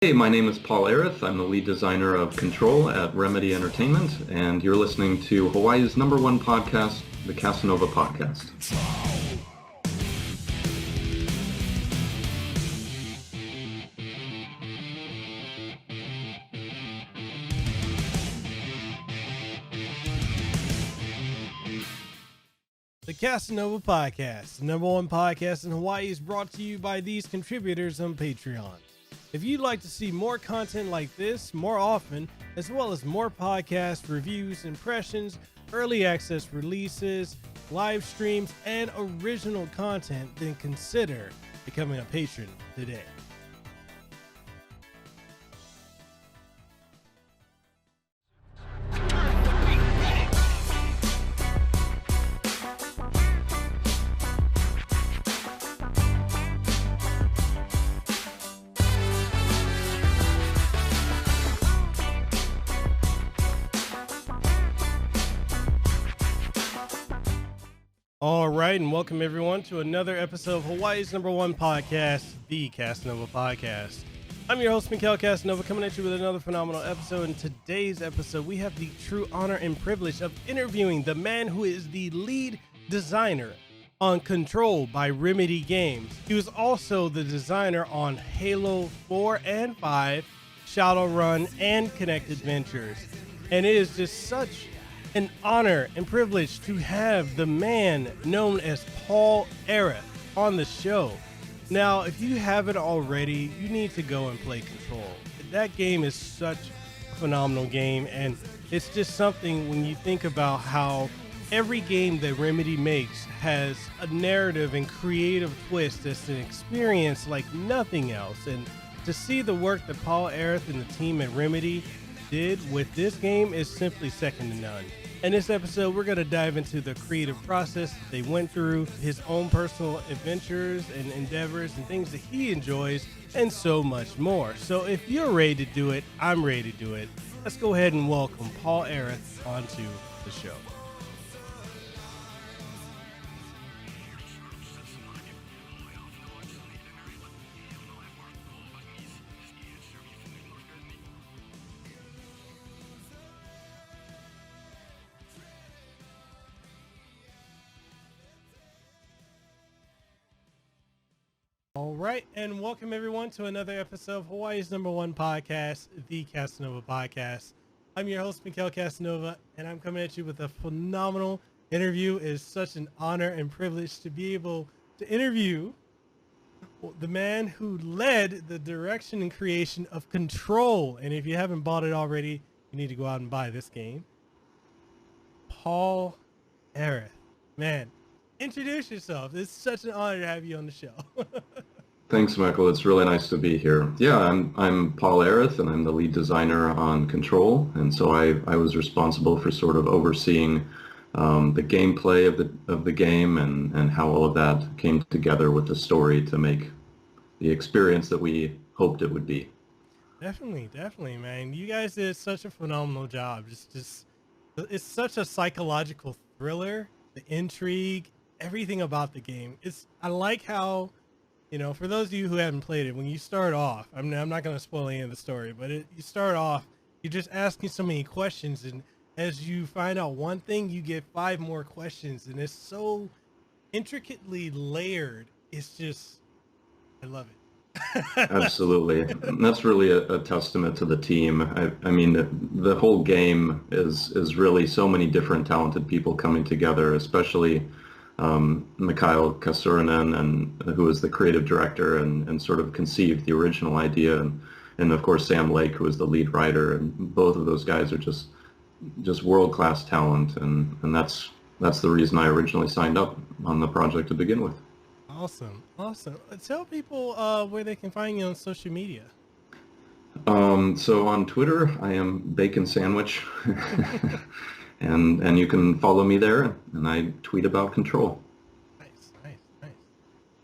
Hey, my name is Paul Ehreth. I'm the lead designer of Control at Remedy Entertainment, and you're listening to Hawaii's #1 podcast, the Kasanova Podcast. The Kasanova Podcast, the #1 podcast in Hawaii, is brought to you by these contributors on Patreon. If you'd like to see more content like this more often, as well as more podcast reviews, impressions, early access releases, live streams, and original content, then consider becoming a patron today. All right, and welcome everyone to another episode of Hawaii's #1 podcast, the Kasanova Podcast. I'm your host, Mekel Kasanova, coming at you with another phenomenal episode. In today's episode, we have the true honor and privilege of interviewing the man who is the lead designer on Control by Remedy Games. He was also the designer on Halo 4 and 5, Shadowrun, and Connected Ventures. And it is just such an honor and privilege to have the man known as Paul Ehreth on the show. Now, if you haven't already, you need to go and play Control. That game is such a phenomenal game, and it's just something when you think about how every game that Remedy makes has a narrative and creative twist that's an experience like nothing else. And to see the work that Paul Ehreth and the team at Remedy did with this game is simply second to none. In this episode, we're going to dive into the creative process that they went through, his own personal adventures and endeavors and things that he enjoys, and so much more. So if you're ready to do it, I'm ready to do it. Let's go ahead and welcome Paul Ehreth onto the show. All right, and welcome everyone to another episode of Hawaii's #1 podcast, the Kasanova Podcast. I'm your host, Mekel Kasanova, and I'm coming at you with a phenomenal interview. It is such an honor and privilege to be able to interview the man who led the direction and creation of Control. And if you haven't bought it already, you need to go out and buy this game. Paul Ehreth. Man, introduce yourself. It's such an honor to have you on the show. Thanks, Mekel. It's really nice to be here. Yeah, I'm Paul Ehreth, and I'm the lead designer on Control, and so I was responsible for sort of overseeing the gameplay of the game and how all of that came together with the story to make the experience that we hoped it would be. Definitely, man. You guys did such a phenomenal job. Just it's such a psychological thriller, the intrigue, everything about the game. I like how, for those of you who haven't played it, when you start off, I'm not going to spoil any of the story, but you start off, you're just asking so many questions, and as you find out one thing, you get 5 more questions, and it's so intricately layered. It's just, I love it. Absolutely. And that's really a testament to the team. I mean, the whole game is really so many different talented people coming together, especially Mekel Kasanova, and who is the creative director and sort of conceived the original idea, and of course Sam Lake, who is the lead writer, and both of those guys are just world-class talent, and that's the reason I originally signed up on the project to begin with. Awesome. Tell people where they can find you on social media. So on Twitter, I am Bacon Sandwich. And you can follow me there, and I tweet about Control. Nice.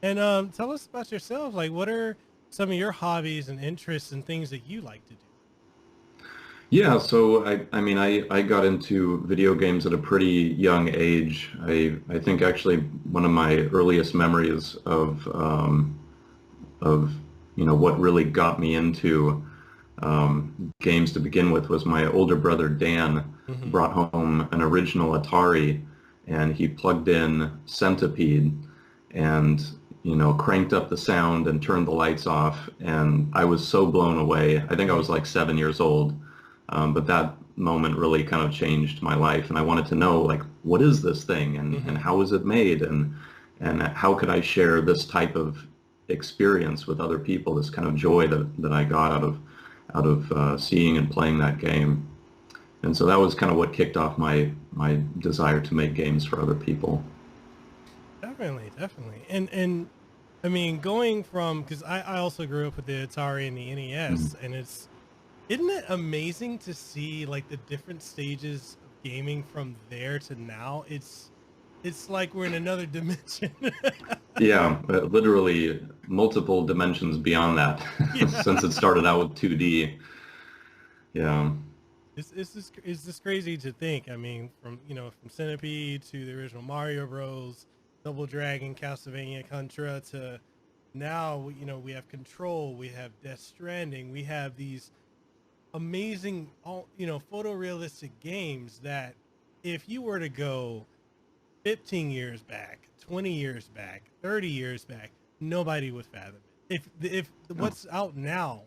And tell us about yourself. Like, what are some of your hobbies and interests and things that you like to do? Yeah, so I got into video games at a pretty young age. I think actually one of my earliest memories of what really got me into games to begin with was my older brother Dan brought home an original Atari, and he plugged in Centipede and cranked up the sound and turned the lights off, and I was so blown away. I think I was like 7 years old, but that moment really kind of changed my life, and I wanted to know, like, what is this thing, and how is it made, and how could I share this type of experience with other people, this kind of joy that I got out of seeing and playing that game. And so that was kind of what kicked off my desire to make games for other people. Definitely. And I mean, going from, because I also grew up with the Atari and the NES, and isn't it amazing to see like the different stages of gaming from there to now? It's like we're in another dimension. Yeah, literally multiple dimensions beyond that. Since it started out with 2D. Yeah. It's just crazy to think. I mean, from Centipede to the original Mario Bros, Double Dragon, Castlevania, Contra, to now, we have Control, we have Death Stranding, we have these amazing, photorealistic games that if you were to go 15 years back, 20 years back, 30 years back, nobody would fathom it. If what's out now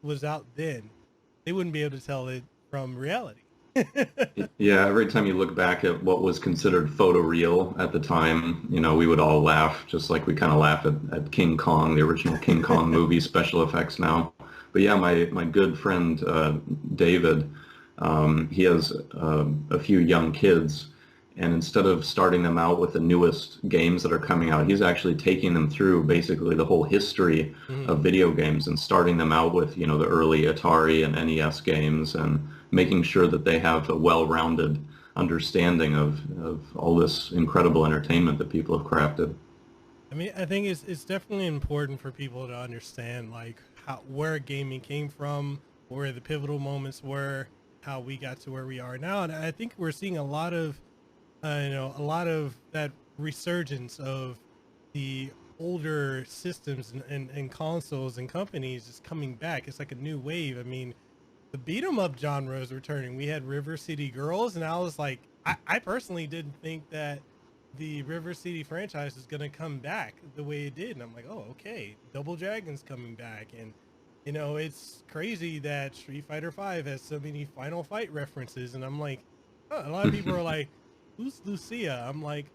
was out then, they wouldn't be able to tell it from reality. Yeah, every time you look back at what was considered photoreal at the time, we would all laugh, just like we kind of laugh at King Kong, the original King Kong movie special effects now. But yeah, my good friend David, he has a few young kids, and instead of starting them out with the newest games that are coming out, he's actually taking them through basically the whole history of video games and starting them out with, the early Atari and NES games, and making sure that they have a well-rounded understanding of all this incredible entertainment that people have crafted. I mean, I think it's definitely important for people to understand, like, where gaming came from, where the pivotal moments were, how we got to where we are now. And I think we're seeing a lot of that resurgence of the older systems and consoles and companies is coming back. It's like a new wave. I mean, the beat 'em up genre is returning. We had River City Girls, and I was like, I personally didn't think that the River City franchise is going to come back the way it did. And I'm like, oh, okay, Double Dragon's coming back. And, it's crazy that Street Fighter V has so many Final Fight references. And I'm like, oh, a lot of people are like, who's Lucia? I'm like,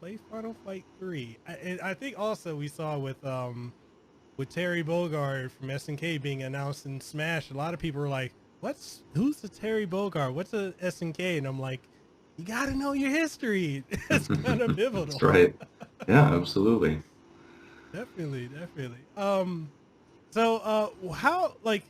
play Final Fight 3. I think also we saw with Terry Bogard from SNK being announced in Smash, a lot of people were like, who's the Terry Bogard? What's a SNK? And I'm like, you got to know your history. It's kind of pivotal. That's right. Yeah, absolutely. Definitely. So how, like,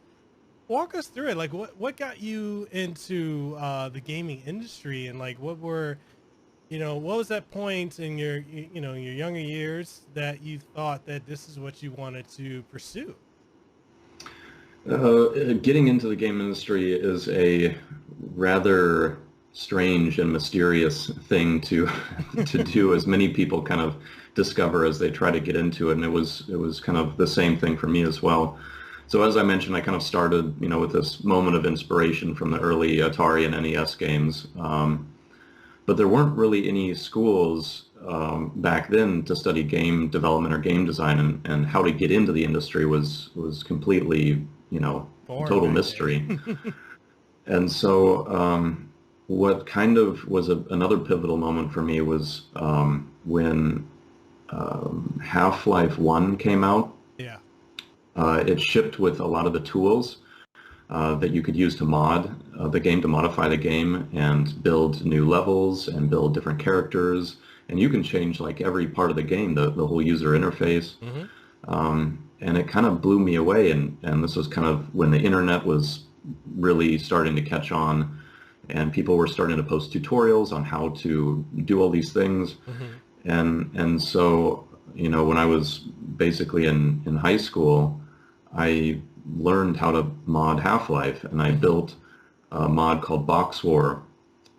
walk us through it. Like, what got you into the gaming industry, and like, what was that point in your younger years that you thought that this is what you wanted to pursue? Getting into the game industry is a rather strange and mysterious thing to do, as many people kind of discover as they try to get into it, and it was kind of the same thing for me as well. So as I mentioned, I kind of started, with this moment of inspiration from the early Atari and NES games, but there weren't really any schools back then to study game development or game design, and how to get into the industry was completely, total mystery. And so what kind of was another pivotal moment for me was when Half-Life 1 came out. Yeah. It shipped with a lot of the tools that you could use to mod the game, to modify the game and build new levels and build different characters. And you can change like every part of the game, the whole user interface. And it kind of blew me away. And this was kind of when the internet was really starting to catch on, and people were starting to post tutorials on how to do all these things. And so, when I was basically in high school, I learned how to mod Half-Life, and I built a mod called Box War,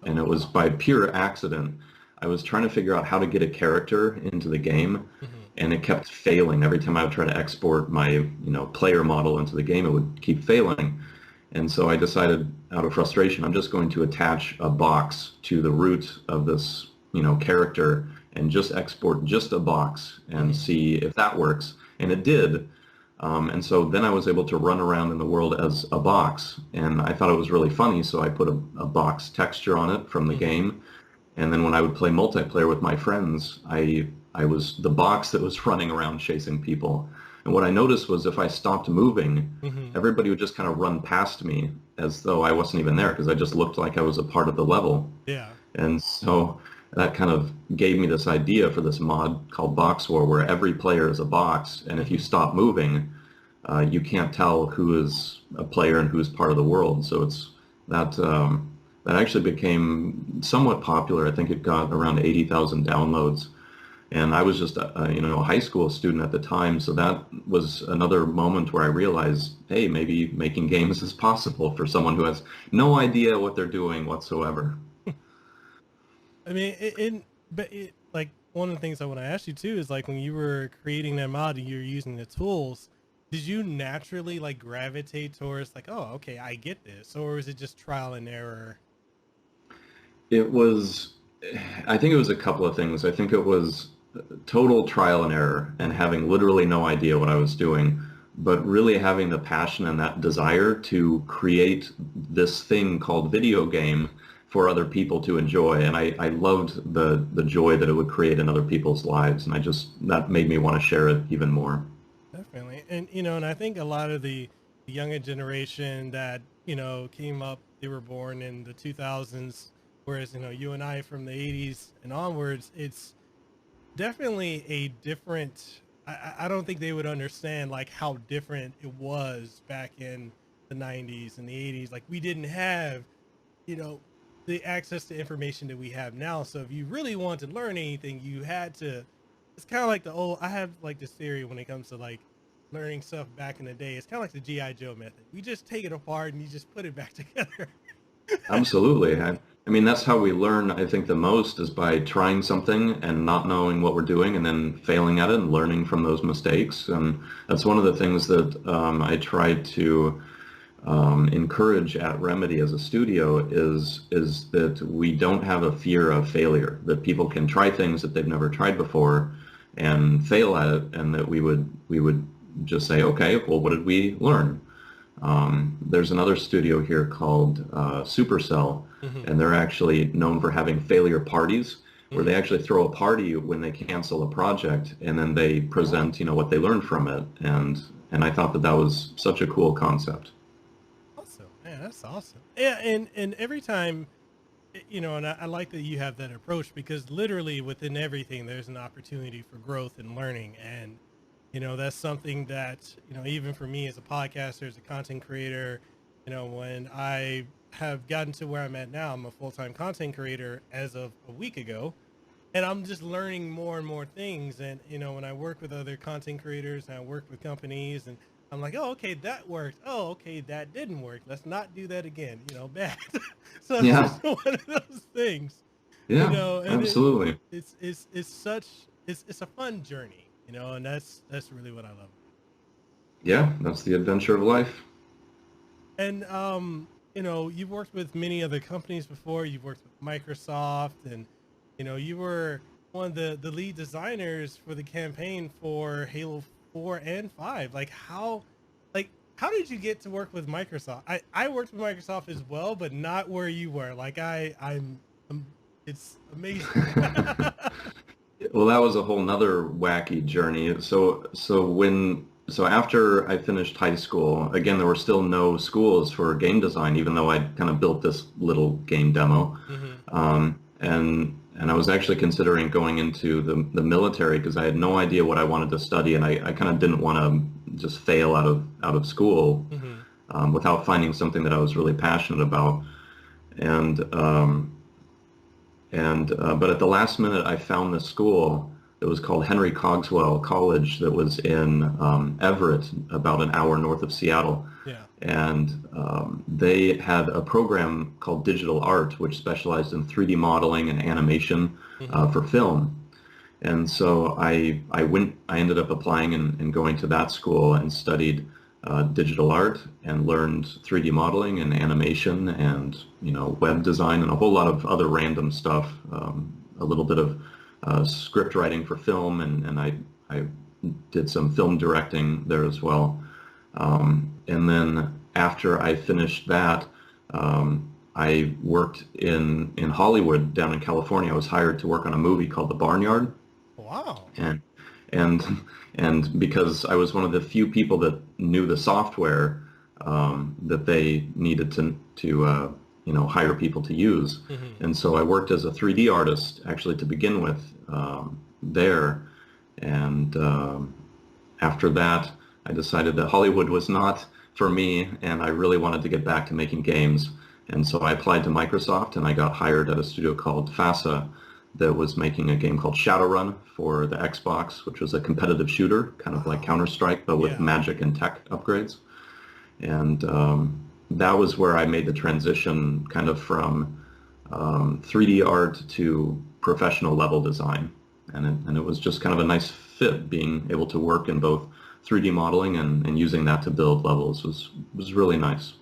and it was by pure accident. I was trying to figure out how to get a character into the game, and it kept failing. Every time I would try to export my player model into the game, it would keep failing. And so I decided, out of frustration, I'm just going to attach a box to the root of this character and just export just a box and see if that works. And it did. And so then I was able to run around in the world as a box, and I thought it was really funny, so I put a box texture on it from the game. And then when I would play multiplayer with my friends, I was the box that was running around chasing people. And what I noticed was if I stopped moving, everybody would just kind of run past me as though I wasn't even there, because I just looked like I was a part of the level. Yeah. And so that kind of gave me this idea for this mod called Box War, where every player is a box, and if you stop moving, you can't tell who is a player and who's part of the world. So it's that actually became somewhat popular. I think it got around 80,000 downloads, and I was just a high school student at the time. So that was another moment where I realized, hey, maybe making games is possible for someone who has no idea what they're doing whatsoever. I mean, like one of the things I want to ask you too is like when you were creating that mod and you were using the tools, did you naturally like gravitate towards like, oh, okay, I get this, or was it just trial and error? I think it was a couple of things. I think it was total trial and error and having literally no idea what I was doing, but really having the passion and that desire to create this thing called video game for other people to enjoy. And I loved the joy that it would create in other people's lives. And that made me want to share it even more. Definitely. And, and I think a lot of the younger generation that, came up, they were born in the 2000s, whereas, you and I from the 80s and onwards, it's definitely a different, I don't think they would understand like how different it was back in the 90s and the 80s. Like we didn't have, the access to information that we have now. So if you really wanted to learn anything, you had to, it's kind of like I have like this theory when it comes to like learning stuff back in the day. It's kind of like the G.I. Joe method. We just take it apart and you just put it back together. Absolutely. I mean, that's how we learn, I think, the most is by trying something and not knowing what we're doing and then failing at it and learning from those mistakes. And that's one of the things that I try to encourage at Remedy as a studio is that we don't have a fear of failure, that people can try things that they've never tried before and fail at it, and that we would just say, okay, well, what did we learn? There's another studio here called Supercell, and they're actually known for having failure parties, where they actually throw a party when they cancel a project, and then they present, what they learned from it. And I thought that was such a cool concept. Awesome, man, that's awesome. Yeah, and every time, and I like that you have that approach, because literally within everything, there's an opportunity for growth and learning. And that's something that, even for me as a podcaster, as a content creator, when I have gotten to where I'm at now, I'm a full-time content creator as of a week ago, and I'm just learning more and more things. And, when I work with other content creators and I work with companies, and I'm like, oh, okay, that worked. Oh, okay, that didn't work. Let's not do that again, bad. So it's just one of those things, Yeah, and absolutely. It's a fun journey. And that's really what I love. Yeah, that's the adventure of life. And, you've worked with many other companies before. You've worked with Microsoft, and, you were one of the lead designers for the campaign for Halo 4 and 5. Like how did you get to work with Microsoft? I worked with Microsoft as well, but not where you were. Like I'm it's amazing. Well, that was a whole nother wacky journey. So after I finished high school, again, there were still no schools for game design, even though I'd kind of built this little game demo. And I was actually considering going into the military because I had no idea what I wanted to study, and I kind of didn't want to just fail out of school without finding something that I was really passionate about. But at the last minute, I found this school. It was called Henry Cogswell College that was in Everett, about an hour north of Seattle. Yeah. And they had a program called Digital Art, which specialized in 3D modeling and animation for film. And so I ended up applying and going to that school and studied digital art and learned 3D modeling and animation and, web design and a whole lot of other random stuff, a little bit of script writing for film, and I did some film directing there as well. And then after I finished that, I worked in Hollywood down in California. I was hired to work on a movie called The Barnyard. Wow. And and and because I was one of the few people that knew the software that they needed to hire people to use, and so I worked as a 3D artist actually to begin with there, and after that I decided that Hollywood was not for me, and I really wanted to get back to making games, and so I applied to Microsoft and I got hired at a studio called FASA that was making a game called Shadowrun for the Xbox, which was a competitive shooter, kind of like Counter-Strike, but with magic and tech upgrades. And that was where I made the transition kind of from 3D art to professional level design. And it was just kind of a nice fit, being able to work in both 3D modeling and using that to build levels was really nice.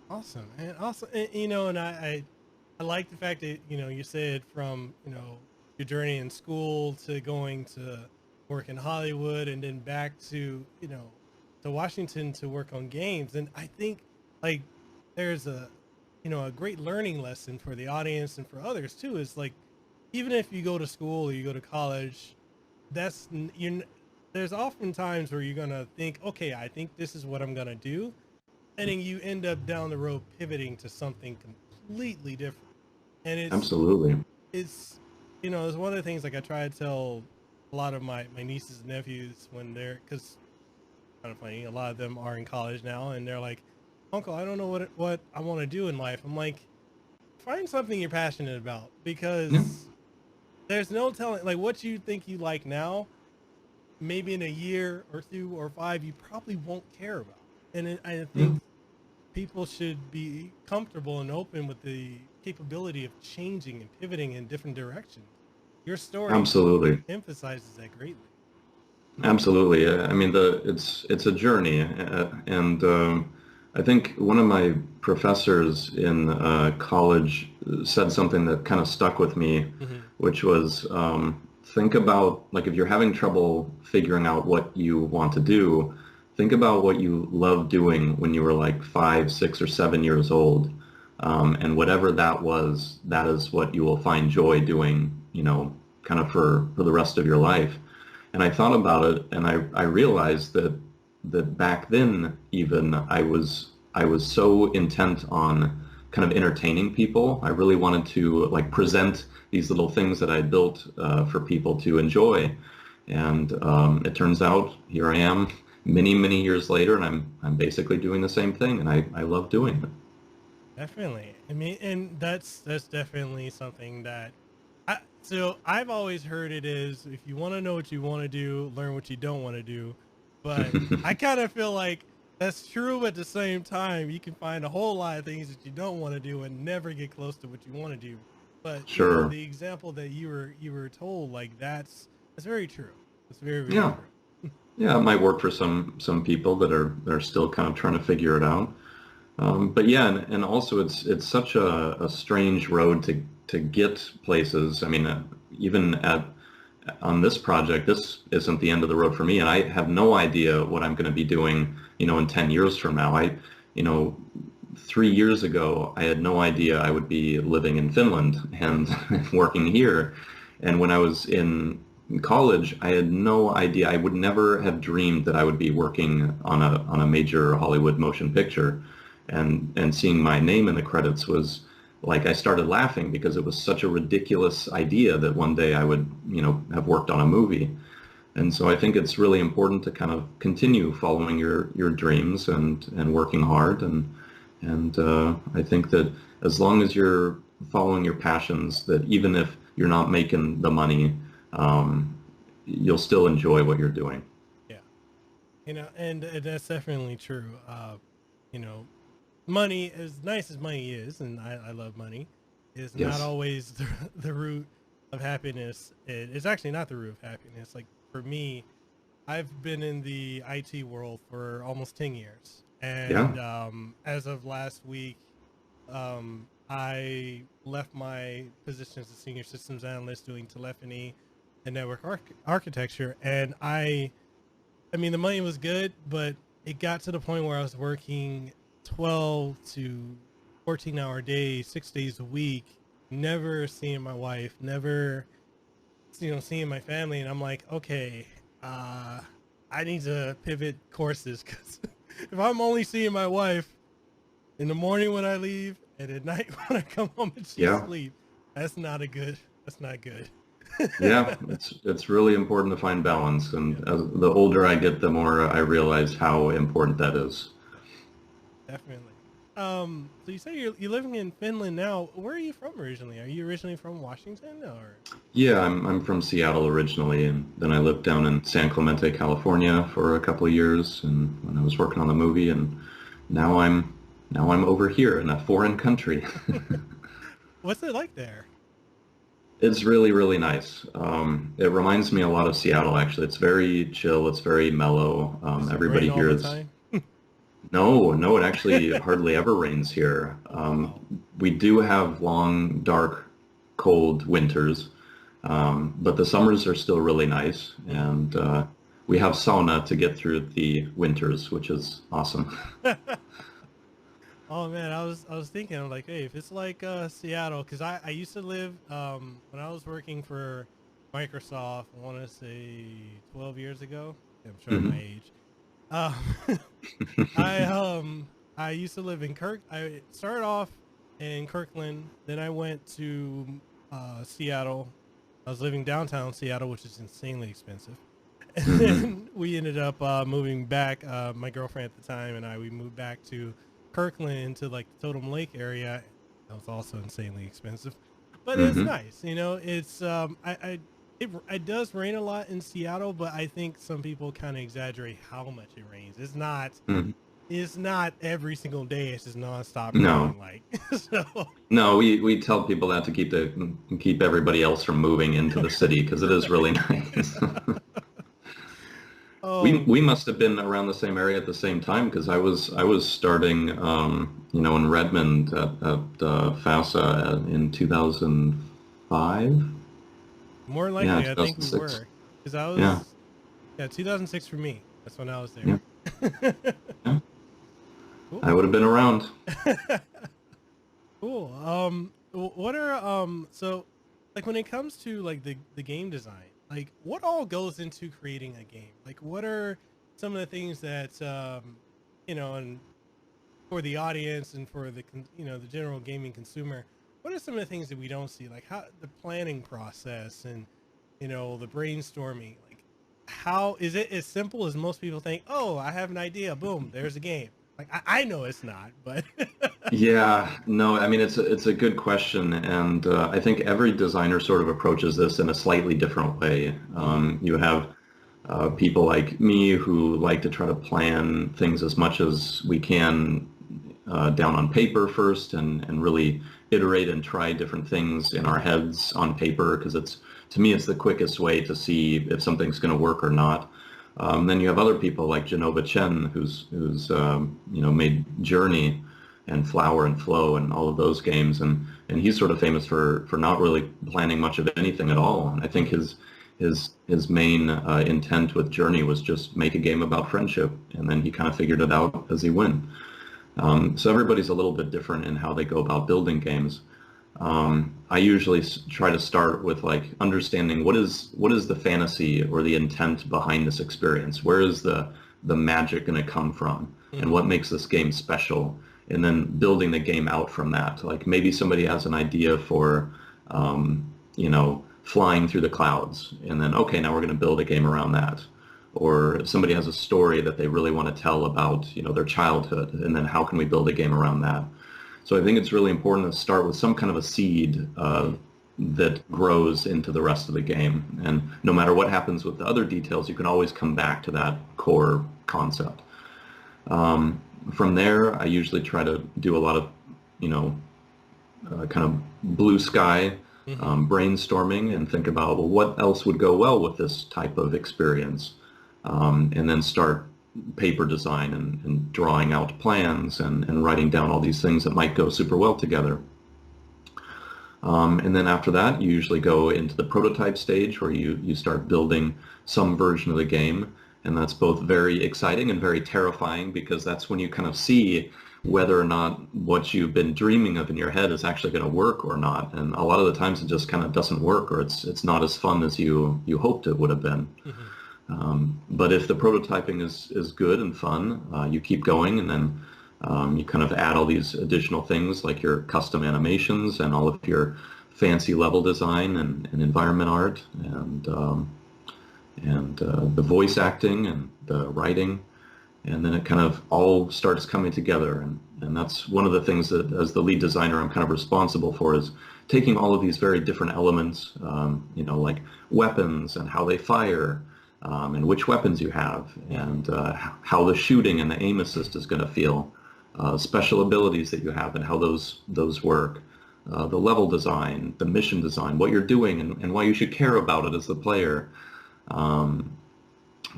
Awesome. And also, and I like the fact that, you said from, your journey in school to going to work in Hollywood and then back to, to Washington to work on games. And I think like there's a great learning lesson for the audience and for others too, is like, even if you go to school or you go to college, there's often times where you're going to think, okay, I think this is what I'm going to do. And then you end up down the road pivoting to something completely different. And Absolutely. it's it's one of the things like I try to tell a lot of my nieces and nephews when because kind of funny, a lot of them are in college now and they're like, Uncle, I don't know what I want to do in life. I'm like, find something you're passionate about, because there's no telling, like, what you think you like now, maybe in a year or 2 or 5 you probably won't care about. And I think people should be comfortable and open with the capability of changing and pivoting in different directions. Your story Absolutely. emphasizes that greatly. Absolutely. I mean, it's a journey, and I think one of my professors in college said something that kind of stuck with me, which was think about, like, if you're having trouble figuring out what you want to do, think about what you loved doing when you were like 5, 6, or 7 years old, and whatever that was, that is what you will find joy doing, kind of for the rest of your life. And I thought about it, and I realized that back then even I was so intent on kind of entertaining people. I really wanted to like present these little things that I built for people to enjoy. And it turns out here I am many years later, and I'm basically doing the same thing, and I love doing it. Definitely. I mean, and that's definitely something that so I've always heard it is, if you want to know what you want to do, learn what you don't want to do. But I kind of feel like that's true, but at the same time, you can find a whole lot of things that you don't want to do and never get close to what you want to do. But Sure. the example that you were told, like, that's very true. It's very Yeah. true. Yeah, it might work for some people that are still kind of trying to figure it out. But yeah, and also it's such a strange road to get places. I mean, even on this project, this isn't the end of the road for me, and I have no idea what I'm going to be doing, in 10 years from now. 3 years ago, I had no idea I would be living in Finland and working here. And when I was in college, I had no idea. I would never have dreamed that I would be working on a major Hollywood motion picture. And seeing my name in the credits was like, I started laughing because it was such a ridiculous idea that one day I would, have worked on a movie. And so I think it's really important to kind of continue following your dreams and working hard. And I think that as long as you're following your passions, that even if you're not making the money, you'll still enjoy what you're doing. Yeah. And that's definitely true. Money, as nice as money is, and I love money, is Yes. not always the root of happiness. It's actually not the root of happiness. Like for me, I've been in the IT world for almost 10 years. And Yeah. as of last week, I left my position as a senior systems analyst doing telephony and network architecture. And I mean, the money was good, but it got to the point where I was working 12 to 14-hour days, 6 days a week, never seeing my wife, never, seeing my family. And I'm like, okay, I need to pivot courses because if I'm only seeing my wife in the morning when I leave and at night when I come home and she's Yeah. asleep, that's not good. Yeah, it's really important to find balance, and Yeah, as the older I get, the more I realize how important that is. definitely. So you say you're living in Finland now. Where are you from originally? Are you originally from Washington or? Yeah, I'm from Seattle originally, and then I lived down in San Clemente, California for a couple of years, and when I was working on the movie, and now I'm over here in a foreign country. What's it like there? It's really, really nice. It reminds me a lot of Seattle, actually. It's very chill. It's very mellow. Does it Everybody rain all here the is. time? No, no, it actually hardly ever rains here. Wow. We do have long, dark, cold winters, but the summers are still really nice, and we have sauna to get through the winters, which is awesome. Oh man, I was thinking, I'm like, hey, if it's like Seattle, because I used to live when I was working for Microsoft, I want to say 12 years ago. I'm showing my Hmm. age. Um, I used to live in Kirk. I started off in Kirkland, then I went to Seattle. I was living downtown Seattle, which is insanely expensive. And Hmm. then we ended up moving back. My girlfriend at the time and we moved back to Kirkland to like the Totem Lake area. That was also insanely expensive, but it's Hmm. nice. It's it does rain a lot in Seattle, but I think some people kind of exaggerate how much it rains. Hmm. It's not every single day. It's just nonstop No, raining. Like so. no, we tell people that to keep everybody else from moving into the city because it is really nice. Oh We man. must have been around the same area at the same time because I was starting in Redmond at FASA in 2005. More than Yeah, likely, I think we 2006. were, because I Yeah, was, yeah, 2006 for me. That's when I was yeah, there. yeah. Cool. I would have been around. Cool. What are so like when it comes to like the game design, like what all goes into creating a game? Like what are some of the things that and for the audience and for the general gaming consumer, what are some of the things that we don't see? Like how the planning process and the brainstorming, like how is it as simple as most people think? Oh, I have an idea, boom, there's a game. Like I know it's not, but Yeah, no, I mean it's a good question, and I think every designer sort of approaches this in a slightly different way. Mhm. You have people like me who like to try to plan things as much as we can down on paper first, and really iterate and try different things in our heads on paper because to me it's the quickest way to see if something's going to work or not. Then you have other people like Genova Chen, who's made Journey and Flower and Flow and all of those games, and he's sort of famous for not really planning much of anything at all. And I think Mhm. his main intent with Journey was just make a game about friendship, and then he kind of figured it out as he went. So everybody's a little bit different in how they go about building games. I usually try to start with like understanding what is the fantasy or the intent behind this experience. Where is the magic going to come from, and Mhm. what makes this game special? And then building the game out from that. Like maybe somebody has an idea for, flying through the clouds, and then okay, now we're going to build a game around that. Or if somebody has a story that they really want to tell about, their childhood, and then how can we build a game around that? So I think it's really important to start with some kind of a seed Mhm. that grows into the rest of the game. And no matter what happens with the other details, you can always come back to that core concept. From there, I usually try to do a lot of, kind of blue sky brainstorming and think about, well, what else would go well with this type of experience, and then start paper design and drawing out plans and writing down all these things that might go super well together. And then after that, you usually go into the prototype stage where you start building some version of the game. And that's both very exciting and very terrifying, because that's when you kind of see whether or not what you've been dreaming of in your head is actually going to work or not. And a lot of the times it just kind of doesn't work, or it's not as fun as you hoped it would have been. But if the prototyping is good and fun, you keep going, and then you kind of add all these additional things like your custom animations and all of your fancy level design and environment art and the voice acting and the writing. And then it kind of all starts coming together. And that's one of the things that, as the lead designer, I'm kind of responsible for, is taking all of these very different elements, like weapons and how they fire, and which weapons you have, and how the shooting and the aim assist is going to feel, special abilities that you have and how those work, the level design, the mission design, what you're doing and why you should care about it as the player.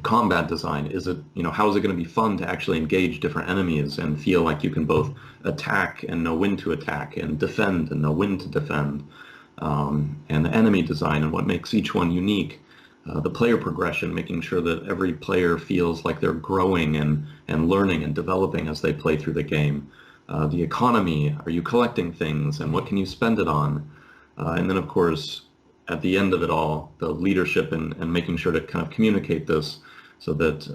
Combat design, how is it going to be fun to actually engage different enemies and feel like you can both attack and know when to attack, and defend and know when to defend, and the enemy design and what makes each one unique, the player progression, making sure that every player feels like they're growing and learning and developing as they play through the game, the economy, are you collecting things and what can you spend it on, and then of course at the end of it all, the leadership and making sure to kind of communicate this so that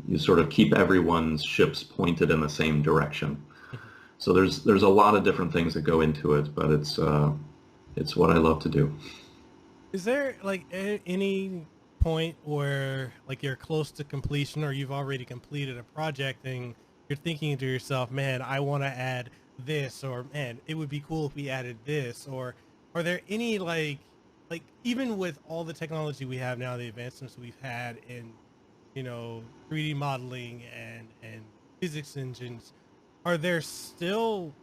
you sort of keep everyone's ships pointed in the same direction. So there's a lot of different things that go into it, but it's what I love to do. Is there like any point where like you're close to completion, or you've already completed a project and you're thinking to yourself, man, I want to add this, or man, it would be cool if we added this, or are there any like even with all the technology we have now, the advancements we've had in 3D modeling and physics engines, are there still,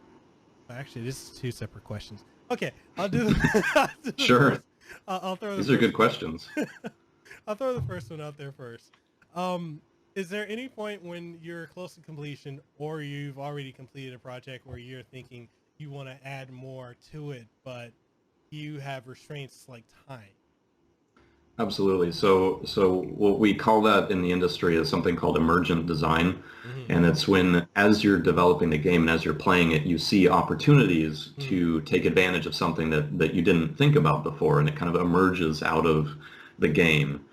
actually this is two separate questions. Okay, I'll do Sure. I'll throw these are good questions. I'll throw the first one out there first. Is there any point when you're close to completion, or you've already completed a project, where you're thinking you want to add more to it, but you have restraints like time? Absolutely. So what we call that in the industry is something called emergent design. And it's when, as you're developing the game and as you're playing it, you see opportunities to take advantage of something that you didn't think about before, and it kind of emerges out of the game.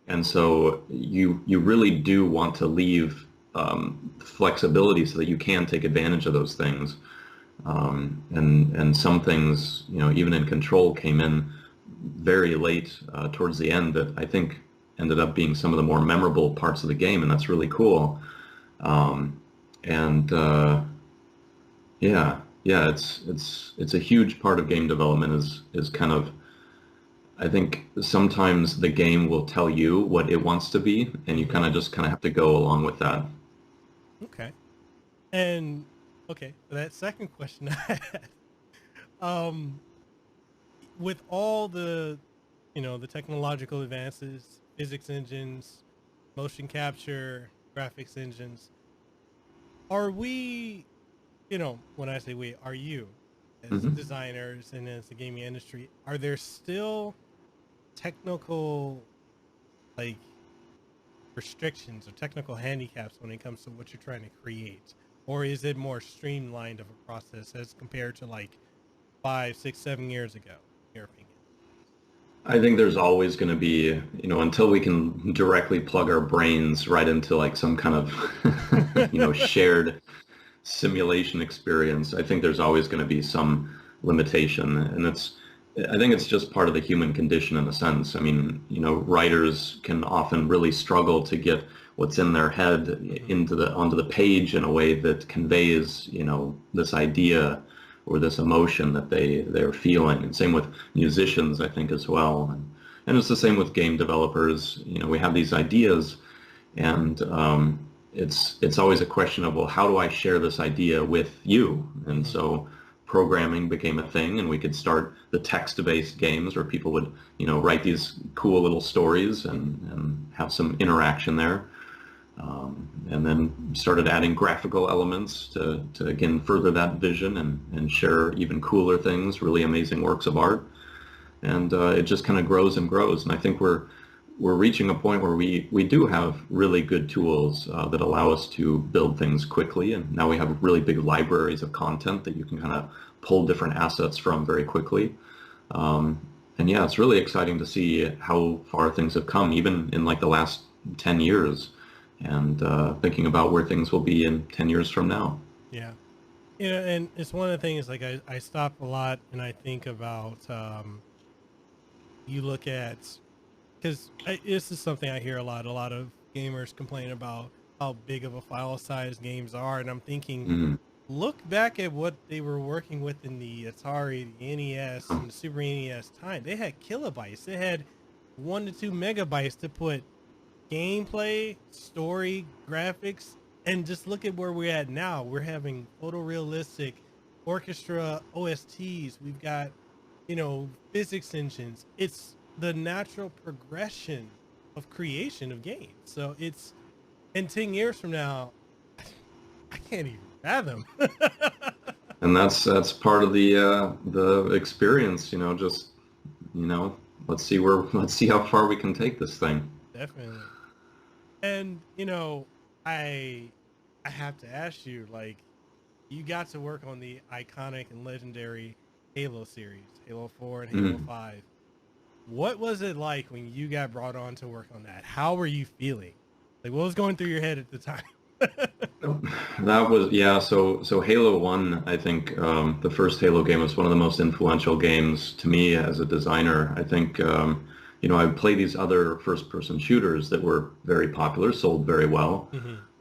And so you really do want to leave flexibility so that you can take advantage of those things. And some things, even in Control, came in very late towards the end that I think ended up being some of the more memorable parts of the game, and that's really cool. It's a huge part of game development is kind of, I think sometimes the game will tell you what it wants to be, and you kind of have to go along with that. Okay. And okay, that second question I had, with all the, the technological advances, physics engines, motion capture, graphics engines, are we, when I say we, are you, as designers and as the gaming industry, are there still technical, restrictions or technical handicaps when it comes to what you're trying to create? Or is it more streamlined of a process as compared to 5, 6, 7 years ago, in your opinion? I think there's always going to be, until we can directly plug our brains right into some kind of, shared simulation experience, I think there's always going to be some limitation. And I think it's just part of the human condition in a sense. I mean, writers can often really struggle to get what's in their head onto the page in a way that conveys, this idea or this emotion that they're feeling. And same with musicians, I think, as well. And it's the same with game developers. We have these ideas, and it's always a question of, well, how do I share this idea with you? And so programming became a thing, and we could start the text-based games where people would, write these cool little stories and have some interaction there. And then started adding graphical elements to again further that vision and share even cooler things, really amazing works of art. And it just kind of grows and grows. And I think we're reaching a point where we do have really good tools that allow us to build things quickly. And now we have really big libraries of content that you can kind of pull different assets from very quickly. And yeah, it's really exciting to see how far things have come, even in like the last 10 years. And thinking about where things will be in 10 years from now. Yeah. And it's one of the things, like I stop a lot and I think about, you look at, because this is something I hear a lot of gamers complain about how big of a file size games are. And I'm thinking, look back at what they were working with in the Atari, the NES, and the Super NES time. They had kilobytes. They had 1 to 2 megabytes to put gameplay, story, graphics, and just look at where we're at now. We're having photorealistic orchestra OSTs. We've got, physics engines. It's the natural progression of creation of games. So it's, in 10 years from now, I can't even fathom. And that's part of the experience, just, let's see how far we can take this thing. Definitely. And, I have to ask you, like, you got to work on the iconic and legendary Halo series, Halo 4 and Halo 5. What was it like when you got brought on to work on that? How were you feeling? Like, what was going through your head at the time? That was, yeah, so Halo 1, I think the first Halo game was one of the most influential games to me as a designer. I think, I would play these other first-person shooters that were very popular, sold very well,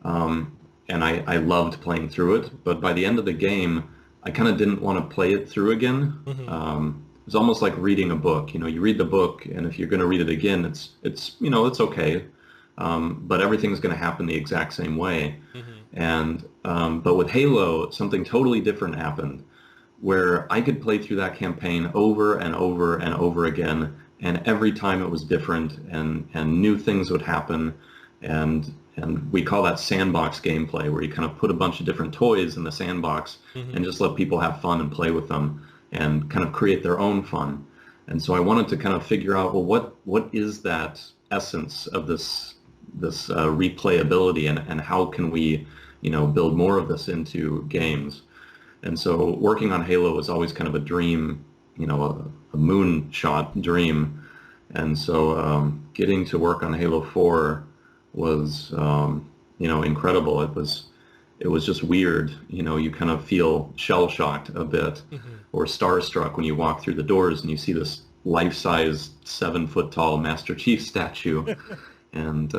and I loved playing through it. But by the end of the game, I kind of didn't want to play it through again. It was almost like reading a book. You read the book, and if you're going to read it again, it's okay, but everything's going to happen the exact same way. And but with Halo, something totally different happened, where I could play through that campaign over and over and over again. And every time it was different, and new things would happen, and we call that sandbox gameplay, where you kind of put a bunch of different toys in the sandbox and just let people have fun and play with them and kind of create their own fun. And so I wanted to kind of figure out, well, what is that essence of this replayability, and how can we build more of this into games? And so working on Halo was always kind of a dream, a moonshot dream. And so getting to work on Halo 4 was, incredible. It was just weird. You kind of feel shell-shocked a bit, or starstruck when you walk through the doors and you see this life-size 7-foot-tall Master Chief statue. And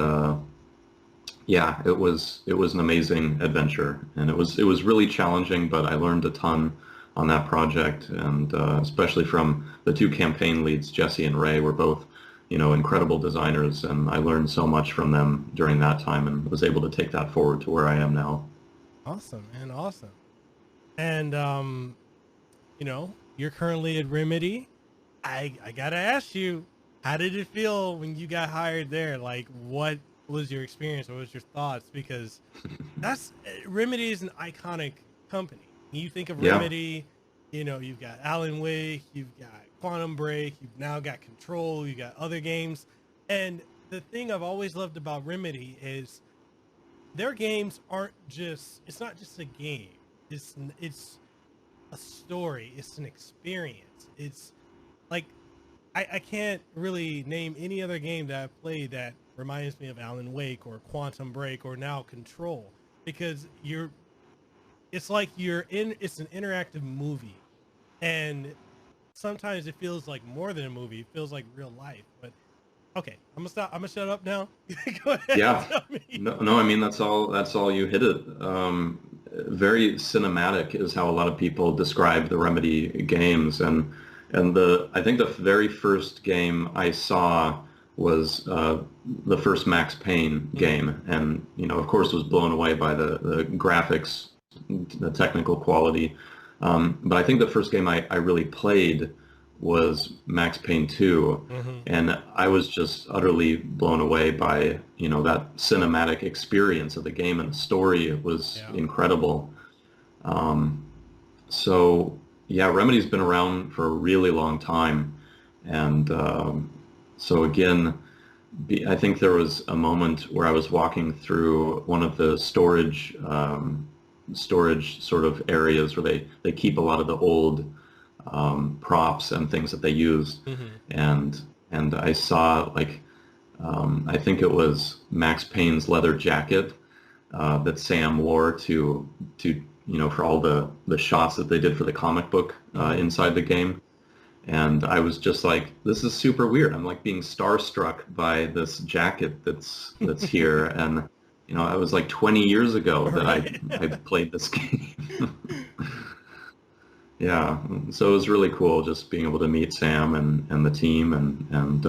yeah, it was an amazing adventure, and it was really challenging, but I learned a ton on that project, and especially from the two campaign leads, Jesse and Ray, were both, incredible designers, and I learned so much from them during that time, and was able to take that forward to where I am now. Awesome, man, awesome. And you're currently at Remedy. I gotta ask you, how did it feel when you got hired there? Like, what was your experience? What was your thoughts? Because Remedy is an iconic company. You think of Remedy, you've got Alan Wake, you've got Quantum Break, you've now got Control, you got other games. And the thing I've always loved about Remedy is their games it's not just a game. It's a story. It's an experience. It's like, I can't really name any other game that I've played that reminds me of Alan Wake or Quantum Break or now Control, because it's like it's an interactive movie, and sometimes it feels like more than a movie. It feels like real life. But okay, I'm gonna shut up now. Go ahead. Yeah. No, I mean, that's all you hit it. Very cinematic is how a lot of people describe the Remedy games, and I think the very first game I saw was the first Max Payne game, and of course was blown away by the graphics, the technical quality. But I think the first game I really played was Max Payne 2, and I was just utterly blown away by, that cinematic experience of the game, and the story. It was incredible. So yeah, Remedy's been around for a really long time, and so again, I think there was a moment where I was walking through one of the storage sort of areas where they keep a lot of the old props and things that they use, and I saw I think it was Max Payne's leather jacket that Sam wore to for all the shots that they did for the comic book inside the game. And I was just like, this is super weird. I'm like being starstruck by this jacket that's here. And, it was like 20 years ago that I played this game. Yeah. So it was really cool just being able to meet Sam and the team. And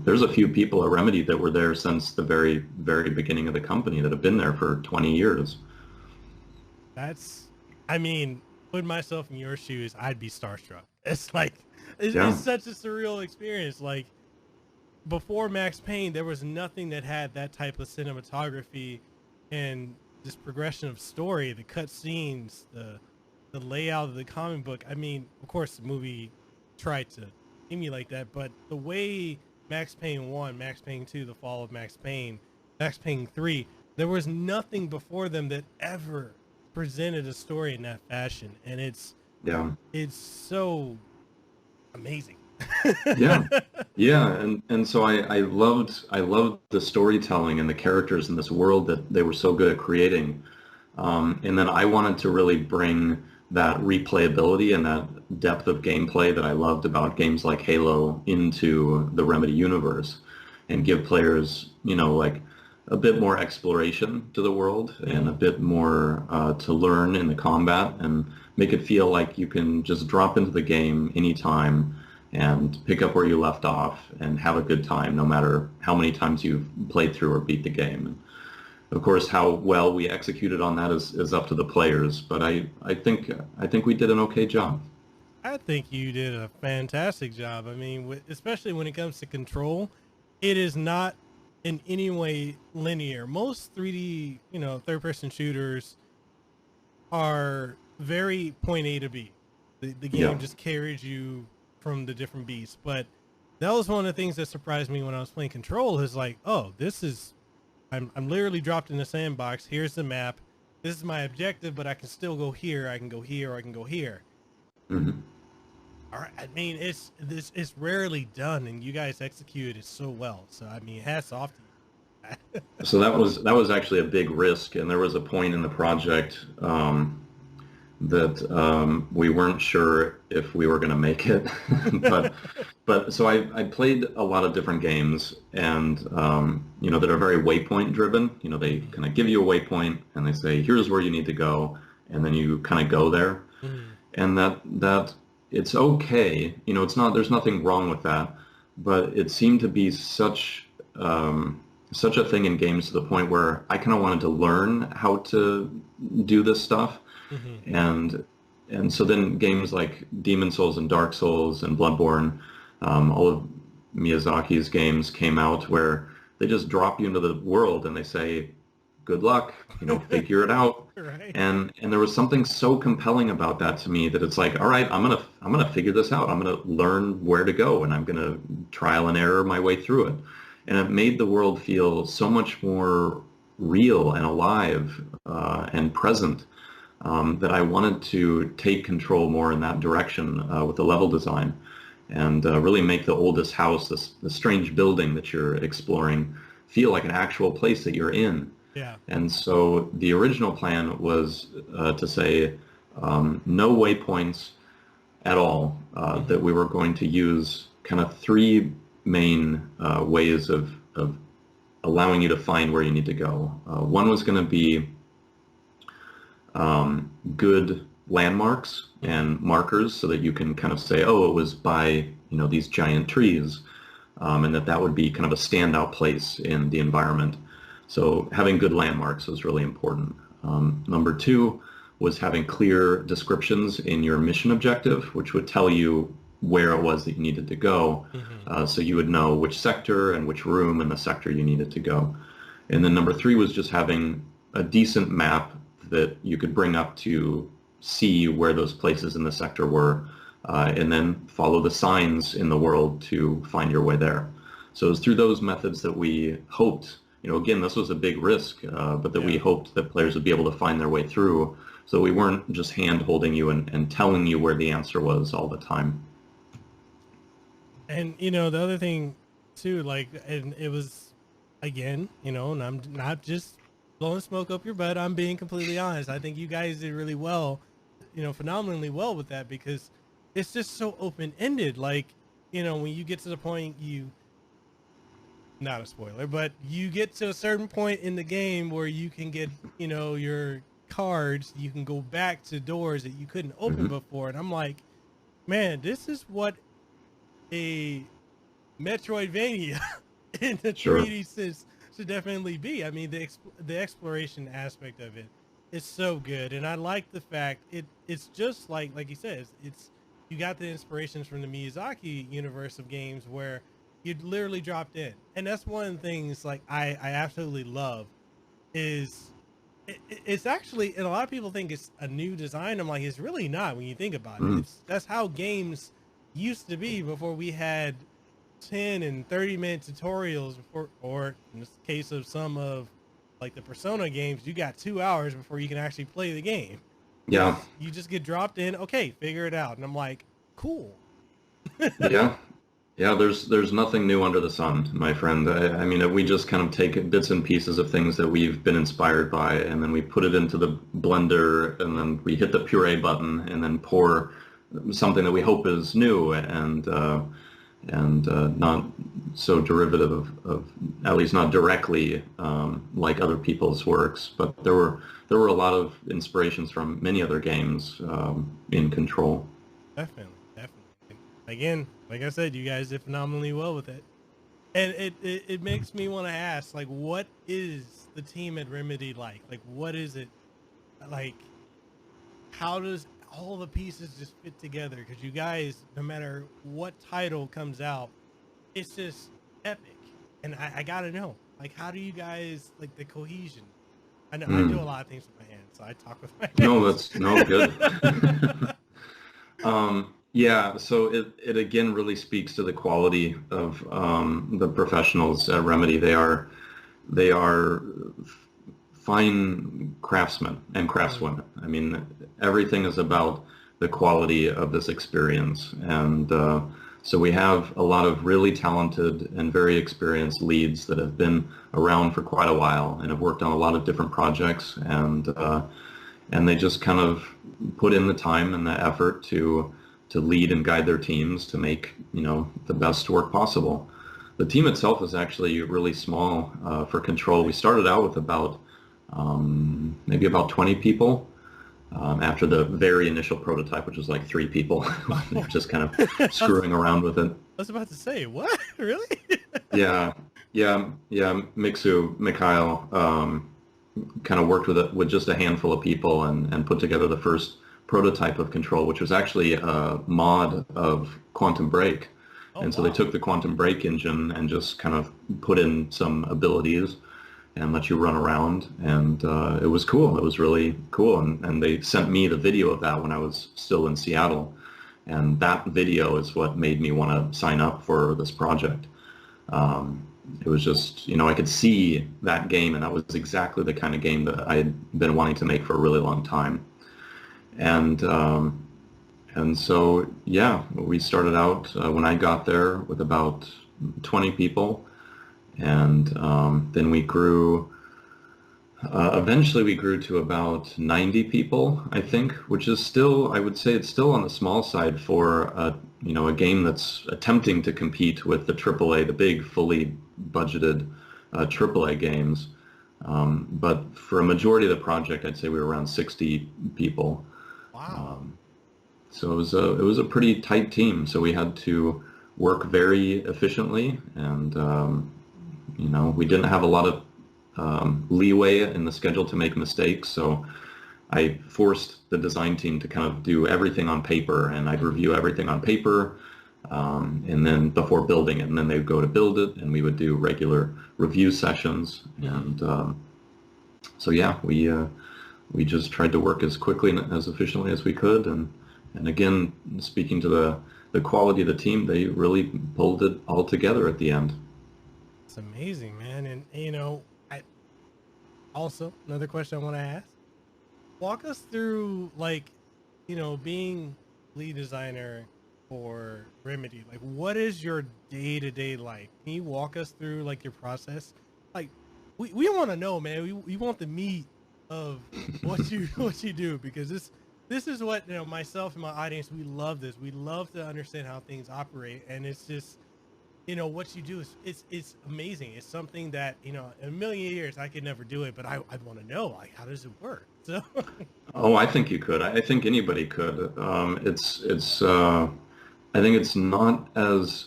there's a few people at Remedy that were there since the very, very beginning of the company that have been there for 20 years. Put myself in your shoes, I'd be starstruck. It's like, it's such a surreal experience. Like, before Max Payne, there was nothing that had that type of cinematography and this progression of story, the cut scenes, the layout of the comic book. Of course, the movie tried to emulate that, but the way Max Payne 1, Max Payne 2, The Fall of Max Payne 3, there was nothing before them that ever presented a story in that fashion, and it's so amazing. And so I loved the storytelling and the characters in this world that they were so good at creating, and then I wanted to really bring that replayability and that depth of gameplay that I loved about games like Halo into the Remedy universe, and give players a bit more exploration to the world and a bit more to learn in the combat, and make it feel like you can just drop into the game anytime and pick up where you left off and have a good time, no matter how many times you've played through or beat the game. And of course, how well we executed on that is up to the players, but I think we did an okay job. I think you did a fantastic job. Especially when it comes to control, it is not in any way linear. Most 3D, third-person shooters are very point A to B. The game just carries you from the different beats. But that was one of the things that surprised me when I was playing Control, is like, oh, this is, I'm literally dropped in the sandbox. Here's the map. This is my objective, but I can still go here. I can go here, or I can go here. All right. It's rarely done, and you guys executed it so well. So, hats off to you. So that was actually a big risk, and there was a point in the project that we weren't sure if we were going to make it, but so I played a lot of different games, and that are very waypoint driven. They kind of give you a waypoint and they say, here's where you need to go, and then you kind of go there, and that it's okay. There's nothing wrong with that, but it seemed to be such a thing in games to the point where I kind of wanted to learn how to do this stuff. And so then games like Demon Souls and Dark Souls and Bloodborne, all of Miyazaki's games came out where they just drop you into the world and they say, good luck, figure it out. Right. And there was something so compelling about that to me that it's like, all right, I'm gonna figure this out. I'm gonna learn where to go, and I'm gonna trial and error my way through it. And it made the world feel so much more real and alive and present. That I wanted to take control more in that direction with the level design, and really make the oldest house, the strange building that you're exploring, feel like an actual place that you're in. Yeah. And so the original plan was to say no waypoints at all, that we were going to use kind of three main ways of allowing you to find where you need to go. One was going to be good landmarks and markers, so that you can kind of say, oh, it was by these giant trees, and that would be kind of a standout place in the environment. So having good landmarks was really important. Number two was having clear descriptions in your mission objective, which would tell you where it was that you needed to go. So you would know which sector and which room in the sector you needed to go. And then number 3 was just having a decent map that you could bring up to see where those places in the sector were, and then follow the signs in the world to find your way there. So it was through those methods that we hoped, again, this was a big risk, but that we hoped that players would be able to find their way through, so we weren't just hand-holding you and telling you where the answer was all the time. And, the other thing, too, and it was, again, and I'm not just blowing smoke up your butt, I'm being completely honest. I think you guys did really well, phenomenally well with that, because it's just so open-ended. When you get to the point not a spoiler, but you get to a certain point in the game where you can get, your cards, you can go back to doors that you couldn't open before. And I'm like, man, this is what a Metroidvania in the 3D sense should definitely be. I mean, the exploration aspect of it is so good. And I like the fact it's just like you said, you got the inspirations from the Miyazaki universe of games where you literally dropped in. And that's one of the things I absolutely love is it's actually, and a lot of people think it's a new design. I'm like, it's really not when you think about it. That's how games used to be before we had 10 and 30-minute tutorials before, or in the case of some of the Persona games, you got 2 hours before you can actually play the game. Yeah. You just get dropped in, okay, figure it out. And I'm like, cool. Yeah, there's nothing new under the sun, my friend. I mean, we just kind of take bits and pieces of things that we've been inspired by, and then we put it into the blender, and then we hit the puree button, and then pour something that we hope is new and not so derivative of, at least not directly like other people's works. But there were a lot of inspirations from many other games in Control. Definitely. Again, like I said, you guys did phenomenally well with it. And it makes me want to ask, what is the team at Remedy like? What is it like? How does all the pieces just fit together? Because you guys, no matter what title comes out, it's just epic. And I gotta know, how do you guys, the cohesion? I know I do a lot of things with my hands, so I talk with my hands. No, good. Yeah, so it again really speaks to the quality of the professionals at Remedy. They are fine craftsmen and craftswomen. I mean, everything is about the quality of this experience. And so we have a lot of really talented and very experienced leads that have been around for quite a while and have worked on a lot of different projects. And they just kind of put in the time and the effort to lead and guide their teams to make, the best work possible. The team itself is actually really small for Control. We started out with about maybe about 20 people after the very initial prototype, which was 3 people. They were just kind of screwing around with it. I was about to say, what? Really? Yeah. Mekel kind of worked with just a handful of people and put together the first prototype of Control, which was actually a mod of Quantum Break. And so they took the Quantum Break engine and just kind of put in some abilities and let you run around, and it was cool. It was really cool, and they sent me the video of that when I was still in Seattle, and that video is what made me want to sign up for this project. It was just, I could see that game, and that was exactly the kind of game that I had been wanting to make for a really long time. And so, yeah, we started out when I got there with about 20 people, and then we grew. Eventually, we grew to about 90 people, I think, which is still, I would say, it's still on the small side for a game that's attempting to compete with the AAA, the big, fully budgeted AAA games. But for a majority of the project, I'd say we were around 60 people. Wow. So it was a pretty tight team. So we had to work very efficiently, and we didn't have a lot of leeway in the schedule to make mistakes. So I forced the design team to kind of do everything on paper, and I'd review everything on paper, and then before building it, and then they'd go to build it, and we would do regular review sessions. And so yeah, we just tried to work as quickly and as efficiently as we could, and again, speaking to the quality of the team, they really pulled it all together at the end. It's amazing, man. And I also, another question I want to ask: walk us through, like, being lead designer for Remedy. Like, what is your day-to-day life? Can you walk us through, like, your process? Like, we want to know, man. We want the meat of what you what you do, because this is what, myself and my audience, we love this. We love to understand how things operate, and it's just, what you do is it's amazing. It's something that, in a million years I could never do it, but I'd want to know, like, how does it work? So Oh, I think you could. I think anybody could. I think it's not as,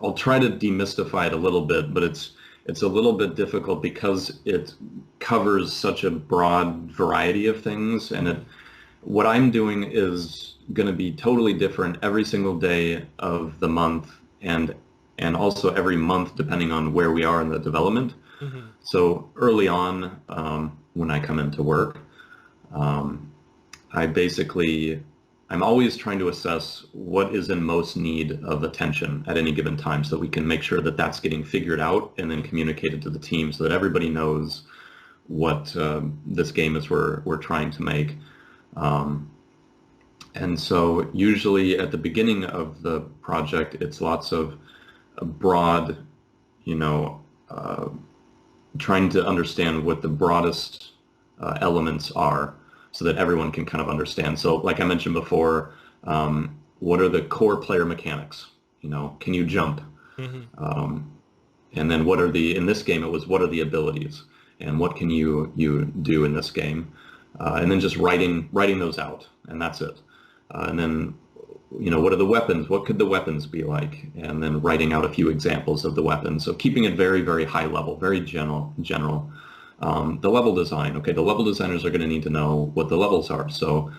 I'll try to demystify it a little bit, but it's a little bit difficult because it covers such a broad variety of things, and what I'm doing is going to be totally different every single day of the month, and also every month depending on where we are in the development. So early on, when I come into work, I'm always trying to assess what is in most need of attention at any given time, so that we can make sure that that's getting figured out and then communicated to the team, so that everybody knows what this game is we're trying to make. And so usually at the beginning of the project, it's lots of broad, trying to understand what the broadest elements are, so that everyone can kind of understand. So like I mentioned before, what are the core player mechanics? Can you jump? And then in this game, it was what are the abilities, and what can you do in this game? And then just writing those out, and that's it. And then, what are the weapons? What could the weapons be like? And then writing out a few examples of the weapons. So keeping it very, very high level, very general. The level design. Okay, the level designers are going to need to know what the levels are. So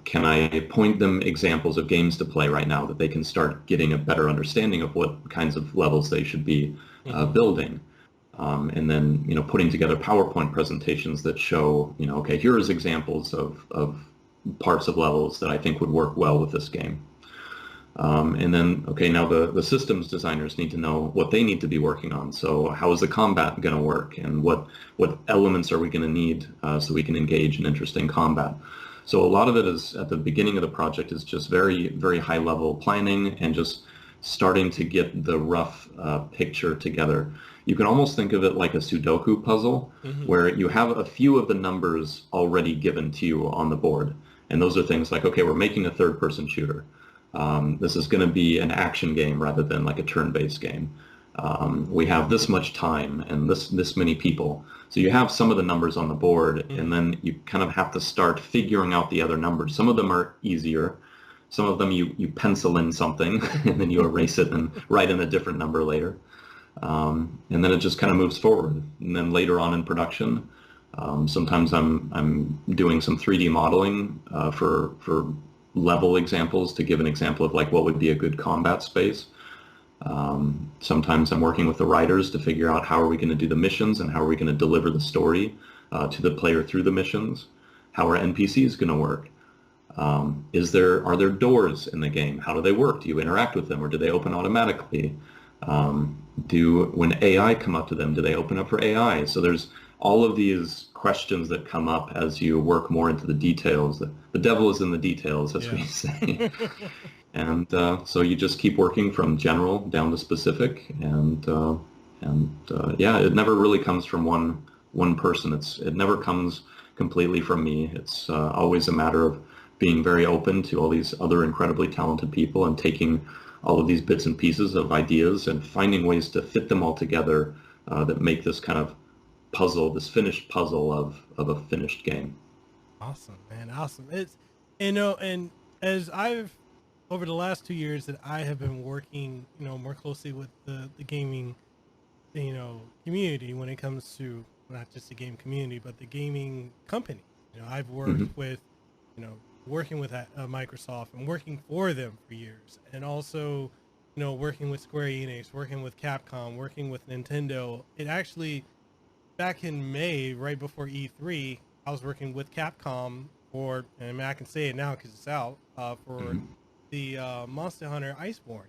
can I point them examples of games to play right now, that they can start getting a better understanding of what kinds of levels they should be building? And then, putting together PowerPoint presentations that show, okay, here's examples of parts of levels that I think would work well with this game. And then, okay, now the systems designers need to know what they need to be working on. So how is the combat going to work, and what elements are we going to need so we can engage in interesting combat? So a lot of it is, at the beginning of the project, is just very, very high level planning and just starting to get the rough picture together. You can almost think of it like a Sudoku puzzle, where you have a few of the numbers already given to you on the board. And those are things like, okay, we're making a third-person shooter. This is going to be an action game rather than like a turn-based game. We have this much time and this many people. So you have some of the numbers on the board, and then you kind of have to start figuring out the other numbers. Some of them are easier. Some of them you pencil in something and then you erase it and write in a different number later. And then it just kind of moves forward. And then later on in production, sometimes I'm doing some 3D modeling for level examples, to give an example of like what would be a good combat space. Sometimes I'm working with the writers to figure out how are we going to do the missions, and how are we going to deliver the story to the player through the missions. How are NPCs going to work? Are there doors in the game? How do they work? Do you interact with them, or do they open automatically? When AI come up to them, do they open up for AI? So there's all of these questions that come up as you work more into the details. The devil is in the details, as we say. And so you just keep working from general down to specific, and it never really comes from one person. It never comes completely from me. It's always a matter of being very open to all these other incredibly talented people, and taking all of these bits and pieces of ideas and finding ways to fit them all together that make this kind of puzzle, this finished puzzle of a finished game. Awesome, man. Awesome. It's, and as I've, over the last 2 years that I have been working, more closely with the gaming, community when it comes to not just the game community, but the gaming company. I've Hmm. worked with, working with Microsoft and working for them for years, and also, working with Square Enix, working with Capcom, working with Nintendo. It actually, back in May, right before E3, I was working with Capcom for, and I mean, I can say it now because it's out, for Hmm. the Monster Hunter Iceborne.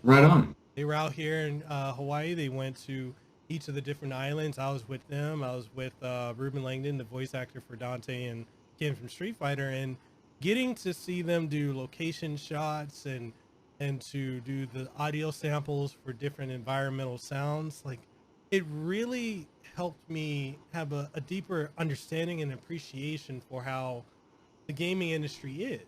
Right on. They were out here in Hawaii. They went to each of the different islands. I was with them. I was with Ruben Langdon, the voice actor for Dante and Ken from Street Fighter, and getting to see them do location shots and to do the audio samples for different environmental sounds, like it really helped me have a deeper understanding and appreciation for how the gaming industry is,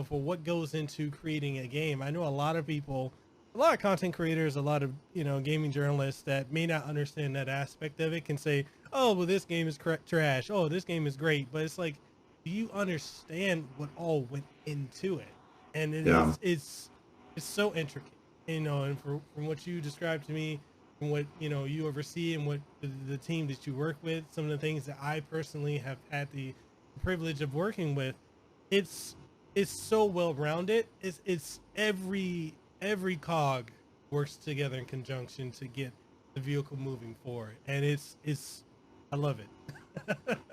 for what goes into creating a game. I know a lot of people, a lot of content creators, a lot of, gaming journalists that may not understand that aspect of it can say, oh, well, this game is trash. Oh, this game is great. But it's like, do you understand what all went into it? And Yeah. it's so intricate, and from what you described to me, from what, you oversee and what the team that you work with, some of the things that I personally have had the privilege of working with, it's it's so well rounded. It's every cog works together in conjunction to get the vehicle moving forward, and it's I love it.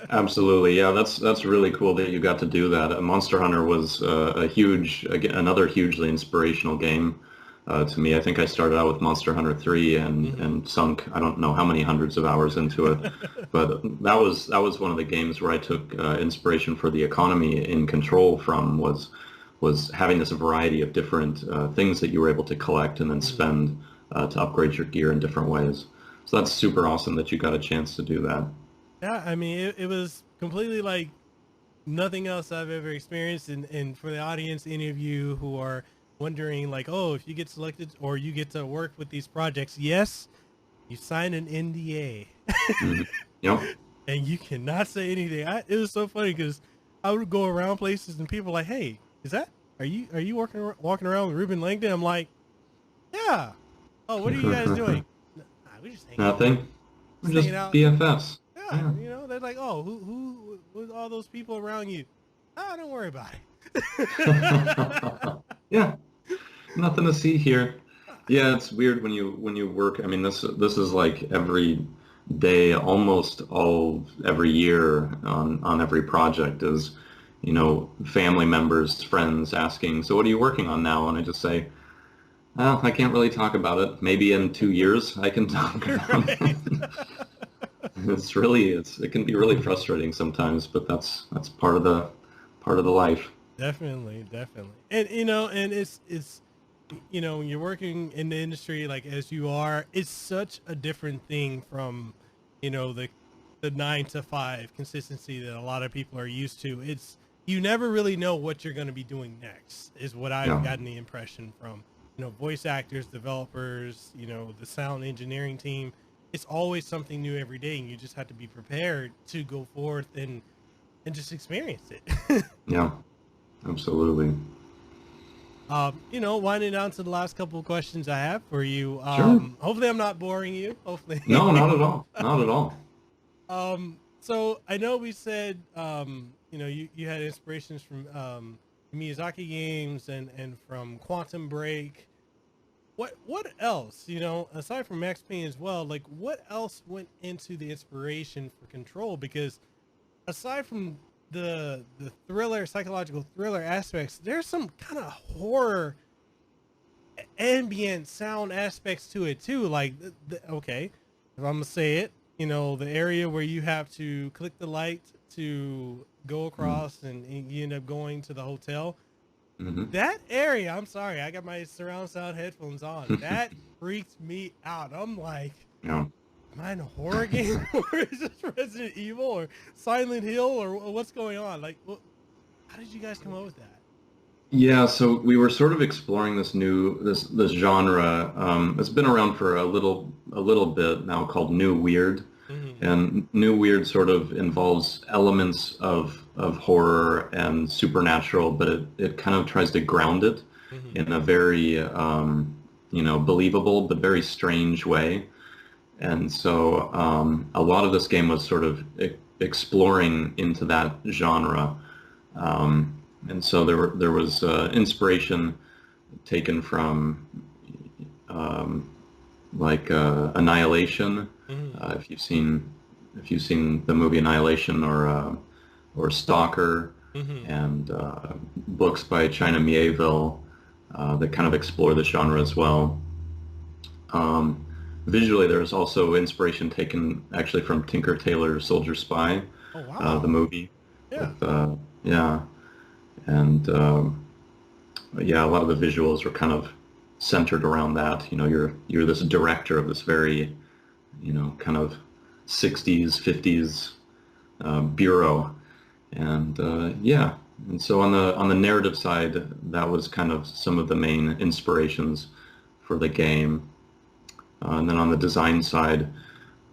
Absolutely. Yeah, that's really cool that you got to do that. Monster Hunter was a huge, again, another hugely inspirational game to me. I think I started out with Monster Hunter 3 Hmm. and sunk I don't know how many hundreds of hours into it, but that was one of the games where I took inspiration for the economy in Control from was having this variety of different things that you were able to collect and then Hmm. spend to upgrade your gear in different ways. So that's super awesome that you got a chance to do that. Yeah, I mean, it was completely like nothing else I've ever experienced. And for the audience, any of you who are wondering, like, oh, if you get selected or you get to work with these projects, yes, you sign an NDA. Hmm. Yep. And you cannot say anything. It was so funny because I would go around places and people were like, "Hey, is that are you walking around with Ruben Langdon?" I'm like, "Yeah." Oh, what are you guys doing? Nah, we just hanging out. Nothing. We're Just just hanging out. BFFs. Yeah, Yeah. they're like, "Oh, who with all those people around you?" Ah, don't worry about it. Yeah. Nothing to see here. Yeah, it's weird when you work. I mean, this is like every day, almost all every year on every project is, family members, friends asking, so what are you working on now? And I just say, well, I can't really talk about it. Maybe in 2 years I can talk about Right. it. It can be really frustrating sometimes, but that's part of the life. Definitely, definitely. And and it's when you're working in the industry like as you are, it's such a different thing from, the 9 to 5 consistency that a lot of people are used to. It's you never really know what you're going to be doing next, is what I've Yeah. gotten the impression from, voice actors, developers, the sound engineering team. It's always something new every day, and you just have to be prepared to go forth and just experience it. Yeah. Absolutely. Winding down to the last couple of questions I have for you. Sure. Hopefully I'm not boring you. Hopefully. No, not at all. Not at all. So I know we said, you had inspirations from Miyazaki games and from Quantum Break. What else, aside from Max Payne as well, like what else went into the inspiration for Control? Because aside from the thriller, psychological thriller aspects, there's some kind of horror ambient sound aspects to it too. Like, okay, if I'm gonna say it, the area where you have to click the light to go across and you end up going to the hotel. Mm-hmm. That area, I'm sorry, I got my surround sound headphones on. That freaked me out. I'm like, Yeah. am I in a horror game or is this Resident Evil or Silent Hill or what's going on? Like, how did you guys come up with that? Yeah, so we were sort of exploring this genre. It's been around for a little bit now, called New Weird, Hmm. and New Weird sort of involves elements of horror and supernatural, but it kind of tries to ground it Hmm. in a very believable but very strange way. And so a lot of this game was sort of exploring into that genre. And so there was inspiration taken from Annihilation. If you've seen the movie Annihilation, or Stalker, and books by China Mieville that kind of explore the genre as well. Visually, there's also inspiration taken actually from Tinker Tailor Soldier Spy, Oh wow. the movie. Yeah. With, yeah, and yeah, a lot of the visuals were kind of centered around that. You're this director of this very, kind of 60s, 50s bureau, and yeah. And so on the narrative side, that was kind of some of the main inspirations for the game. And then on the design side,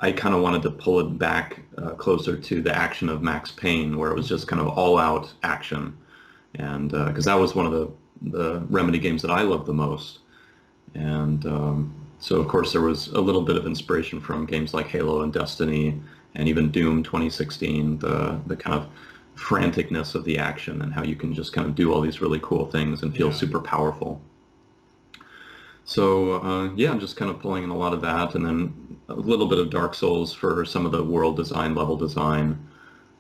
I kind of wanted to pull it back closer to the action of Max Payne, where it was just kind of all-out action, and because that was one of the Remedy games that I loved the most. And so, of course, there was a little bit of inspiration from games like Halo and Destiny, and even Doom 2016, the kind of franticness of the action and how you can just kind of do all these really cool things and feel super powerful. So yeah, just kind of pulling in a lot of that, and then a little bit of Dark Souls for some of the world design, level design.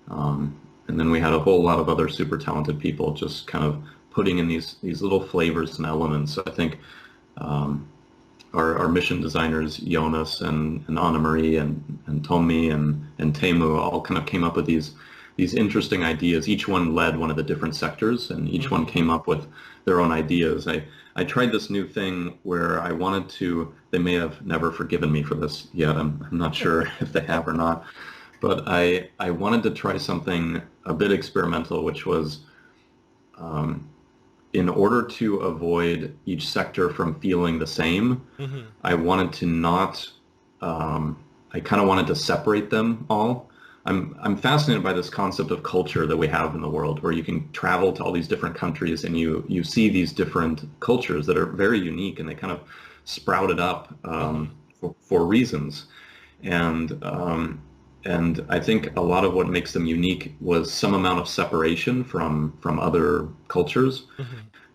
And then we had a whole lot of other super talented people just kind of putting in these little flavors and elements. I think our mission designers, Jonas and Anna Marie and Tommy and Temu, all kind of came up with these interesting ideas. Each one led one of the different sectors, and each one came up with their own ideas. I tried this new thing where I wanted to, they may have never forgiven me for this yet, I'm not sure if they have or not, but I wanted to try something a bit experimental, which was in order to avoid each sector from feeling the same, I wanted to not, I kind of wanted to separate them all. I'm fascinated by this concept of culture that we have in the world, where you can travel to all these different countries and you see these different cultures that are very unique, and they kind of sprouted up for reasons. And I think a lot of what makes them unique was some amount of separation from other cultures.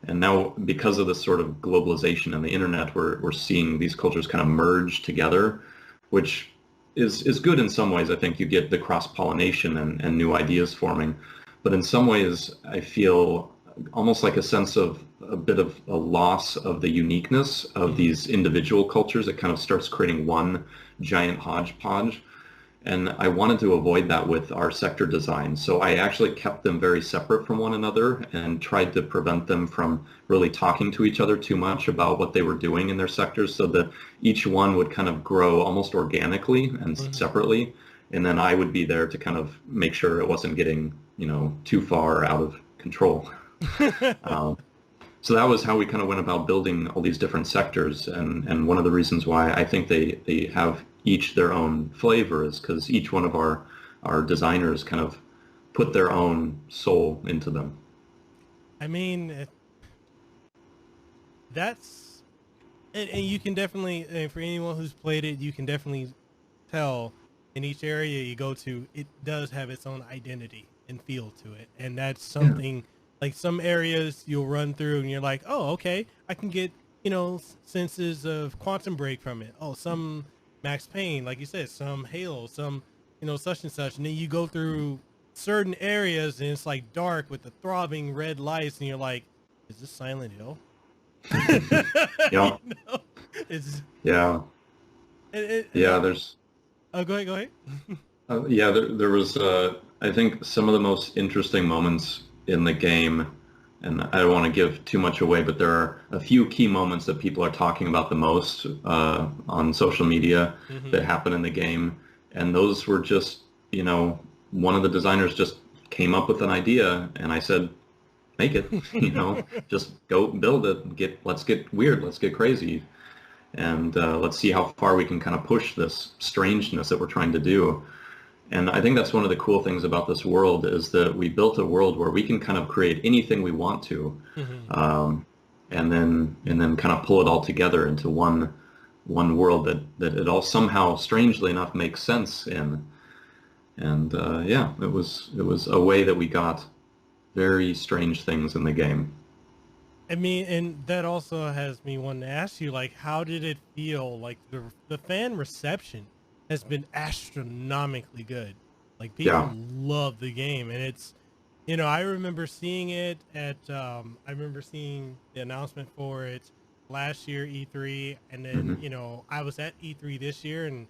And now, because of this sort of globalization and the internet, we're seeing these cultures kind of merge together, which is good in some ways. I think you get the cross-pollination and new ideas forming. But in some ways, I feel almost like a sense of a bit of a loss of the uniqueness of these individual cultures. It kind of starts creating one giant hodgepodge. And I wanted to avoid that with our sector design. So I actually kept them very separate from one another and tried to prevent them from really talking to each other too much about what they were doing in their sectors, so that each one would kind of grow almost organically and separately. And then I would be there to kind of make sure it wasn't getting, too far out of control. So that was how we kind of went about building all these different sectors. And one of the reasons why I think they have each their own flavor is because each one of our designers kind of put their own soul into them. I mean, that's, and you can definitely, for anyone who's played it, you can definitely tell in each area you go to, it does have its own identity and feel to it. And that's something, like some areas you'll run through and you're like, oh, okay, I can get, senses of Quantum Break from it. Oh, some Max Payne, like you said, some Halo, some, such and such. And then you go through certain areas and it's like dark with the throbbing red lights and you're like, is this Silent Hill? Yeah. It's, there's... Oh, go ahead. Yeah, there was, I think, some of the most interesting moments in the game, and I don't want to give too much away, but there are a few key moments that people are talking about the most on social media that happen in the game. And those were just, one of the designers just came up with an idea, and I said, make it, just go build it, let's get weird, let's get crazy. And let's see how far we can kind of push this strangeness that we're trying to do. And I think that's one of the cool things about this world, is that we built a world where we can kind of create anything we want to, and then kind of pull it all together into one one world that it all somehow, strangely enough, makes sense in. And yeah, it was a way that we got very strange things in the game. I mean, and that also has me wanting to ask you, like, how did it feel? Like the fan reception has been astronomically good. Like people Yeah. love the game, and it's, I remember seeing it at, I remember seeing the announcement for it last year E3, and then Hmm. I was at E3 this year, and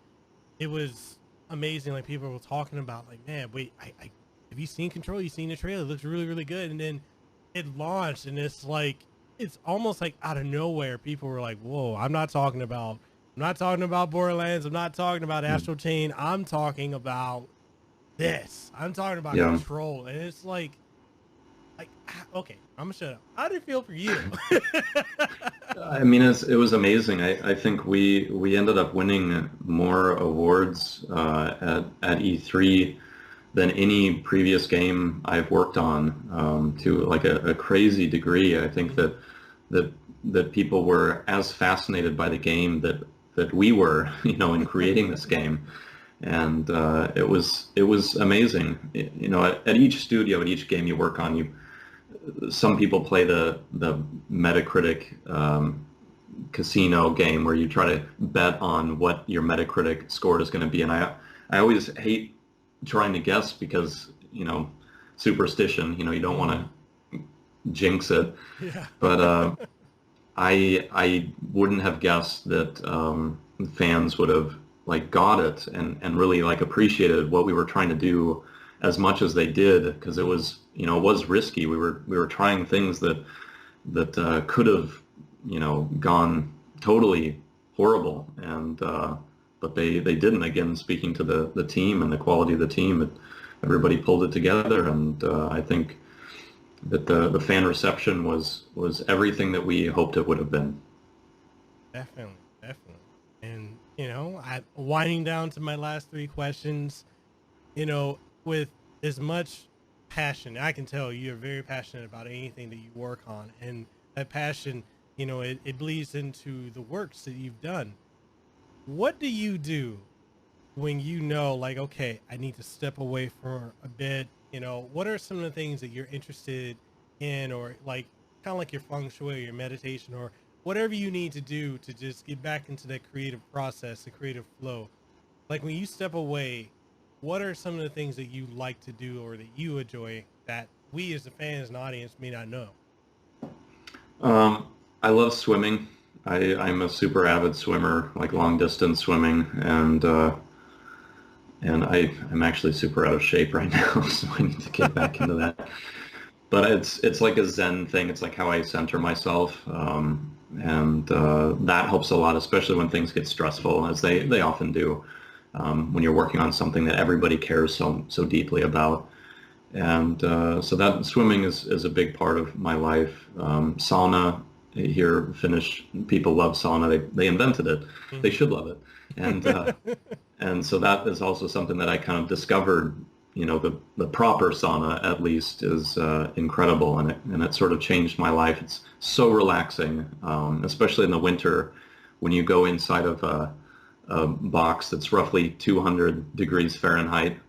it was amazing. Like people were talking about, like, man, wait, I have you seen Control? You seen the trailer? It looks really, really good. And then it launched, and it's like it's almost like out of nowhere. People were like, "Whoa, I'm not talking about Borderlands. I'm not talking about Astral Chain. I'm talking about this. I'm talking about Yeah. Control." And it's like, okay, I'm gonna shut up. How did it feel for you? I mean, it was amazing. I think we ended up winning more awards at E3 than any previous game I've worked on, to like a crazy degree. I think that that people were as fascinated by the game that we were, in creating this game, and it was amazing. At each studio, at each game you work on, some people play the Metacritic casino game where you try to bet on what your Metacritic score is going to be, and I always hate trying to guess because superstition. You don't want to jinx it, Yeah. but I wouldn't have guessed that fans would have like got it and really like appreciated what we were trying to do as much as they did, because it was risky. We were trying things that could have gone totally horrible, and but they didn't. Again, speaking to the team and the quality of the team, everybody pulled it together, and I think that the fan reception was everything that we hoped it would have been. Definitely, definitely. And I winding down to my last three questions. With as much passion, I can tell you're very passionate about anything that you work on, and that passion, it bleeds into the works that you've done. What do you do when like, okay, I need to step away for a bit? What are some of the things that you're interested in, or like kind of like your feng shui, your meditation, or whatever you need to do to just get back into that creative process, the creative flow? Like when you step away, what are some of the things that you like to do or that you enjoy that we as the fans and audience may not know? I love swimming. I'm a super avid swimmer, like long distance swimming, and I'm actually super out of shape right now, so I need to get back into that. But it's like a Zen thing. It's like how I center myself, and that helps a lot, especially when things get stressful, as they often do, when you're working on something that everybody cares so deeply about. And so that swimming is a big part of my life. Sauna here, Finnish people love sauna. They invented it. They should love it. And and so that is also something that I kind of discovered. The proper sauna, at least, is incredible, and it sort of changed my life. It's so relaxing, especially in the winter when you go inside of a box that's roughly 200 degrees Fahrenheit,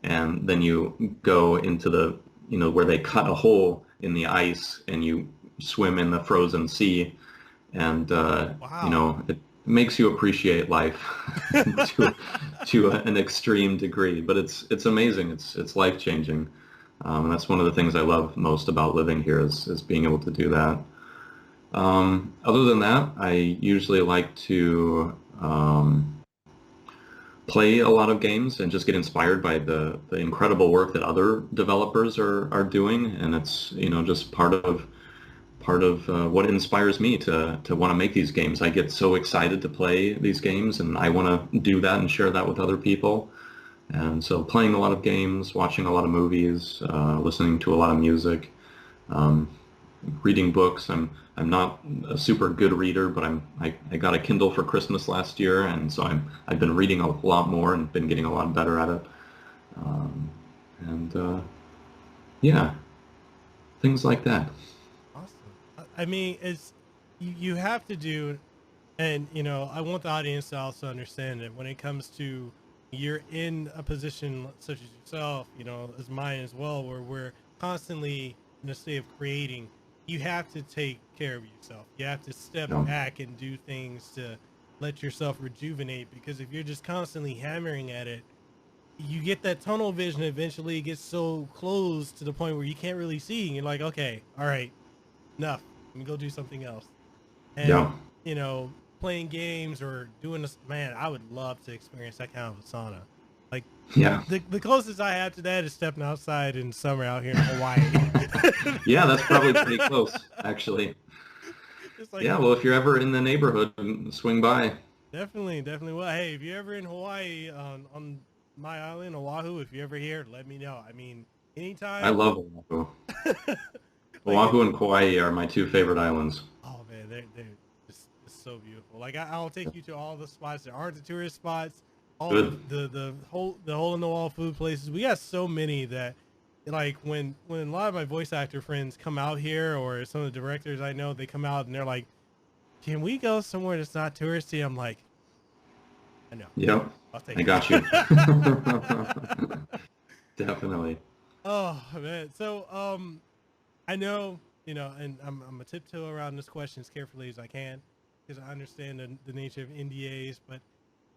and then you go into where they cut a hole in the ice and you swim in the frozen sea, and Wow. it makes you appreciate life to an extreme degree. But it's amazing. It's life changing. And that's one of the things I love most about living here is being able to do that. Other than that, I usually like to play a lot of games and just get inspired by the incredible work that other developers are doing, and it's just part of what inspires me to want to make these games. I get so excited to play these games, and I want to do that and share that with other people. And so playing a lot of games, watching a lot of movies, listening to a lot of music, um, reading books. I'm not a super good reader, but I got a Kindle for Christmas last year, and so I've been reading a lot more and been getting a lot better at it. Um, and yeah, things like that. Awesome. I mean, it's you have to do And, you know, I want the audience to also understand that when it comes to you're in a position such as yourself, you know, as mine as well, where we're constantly in a state of creating, you have to take care of yourself. You have to step Yeah. back and do things to let yourself rejuvenate, because if you're just constantly hammering at it, you get that tunnel vision. Eventually it gets so close to the point where you can't really see, and you're like, okay, all right, enough, let me go do something else. And, Yeah. you know, playing games or doing this, man, I would love to experience that kind of a sauna. Like, Yeah. the closest I have to that is stepping outside in summer out here in Hawaii. Yeah, that's probably pretty close, actually. It's like, Yeah, well, if you're ever in the neighborhood, swing by. definitely. Well, hey, if you're ever in Hawaii, on my island, Oahu, if you're ever here, let me know. I mean, I anytime. love Oahu. Like, Oahu and Kauai are my two favorite islands. oh man, they're just it's so beautiful. Like, I'll take you to all the spots that aren't the tourist spots, all Good. the hole in the wall food places. We got so many that, like, when a lot of my voice actor friends come out here, or some of the directors I know, they come out and they're like, "Can we go somewhere that's not touristy?" I'm like, I know. Yep, I'll take I it. got you. Definitely. Oh man. So I know, you know, and I'm a tiptoe around this question as carefully as I can, because I understand the nature of NDAs, but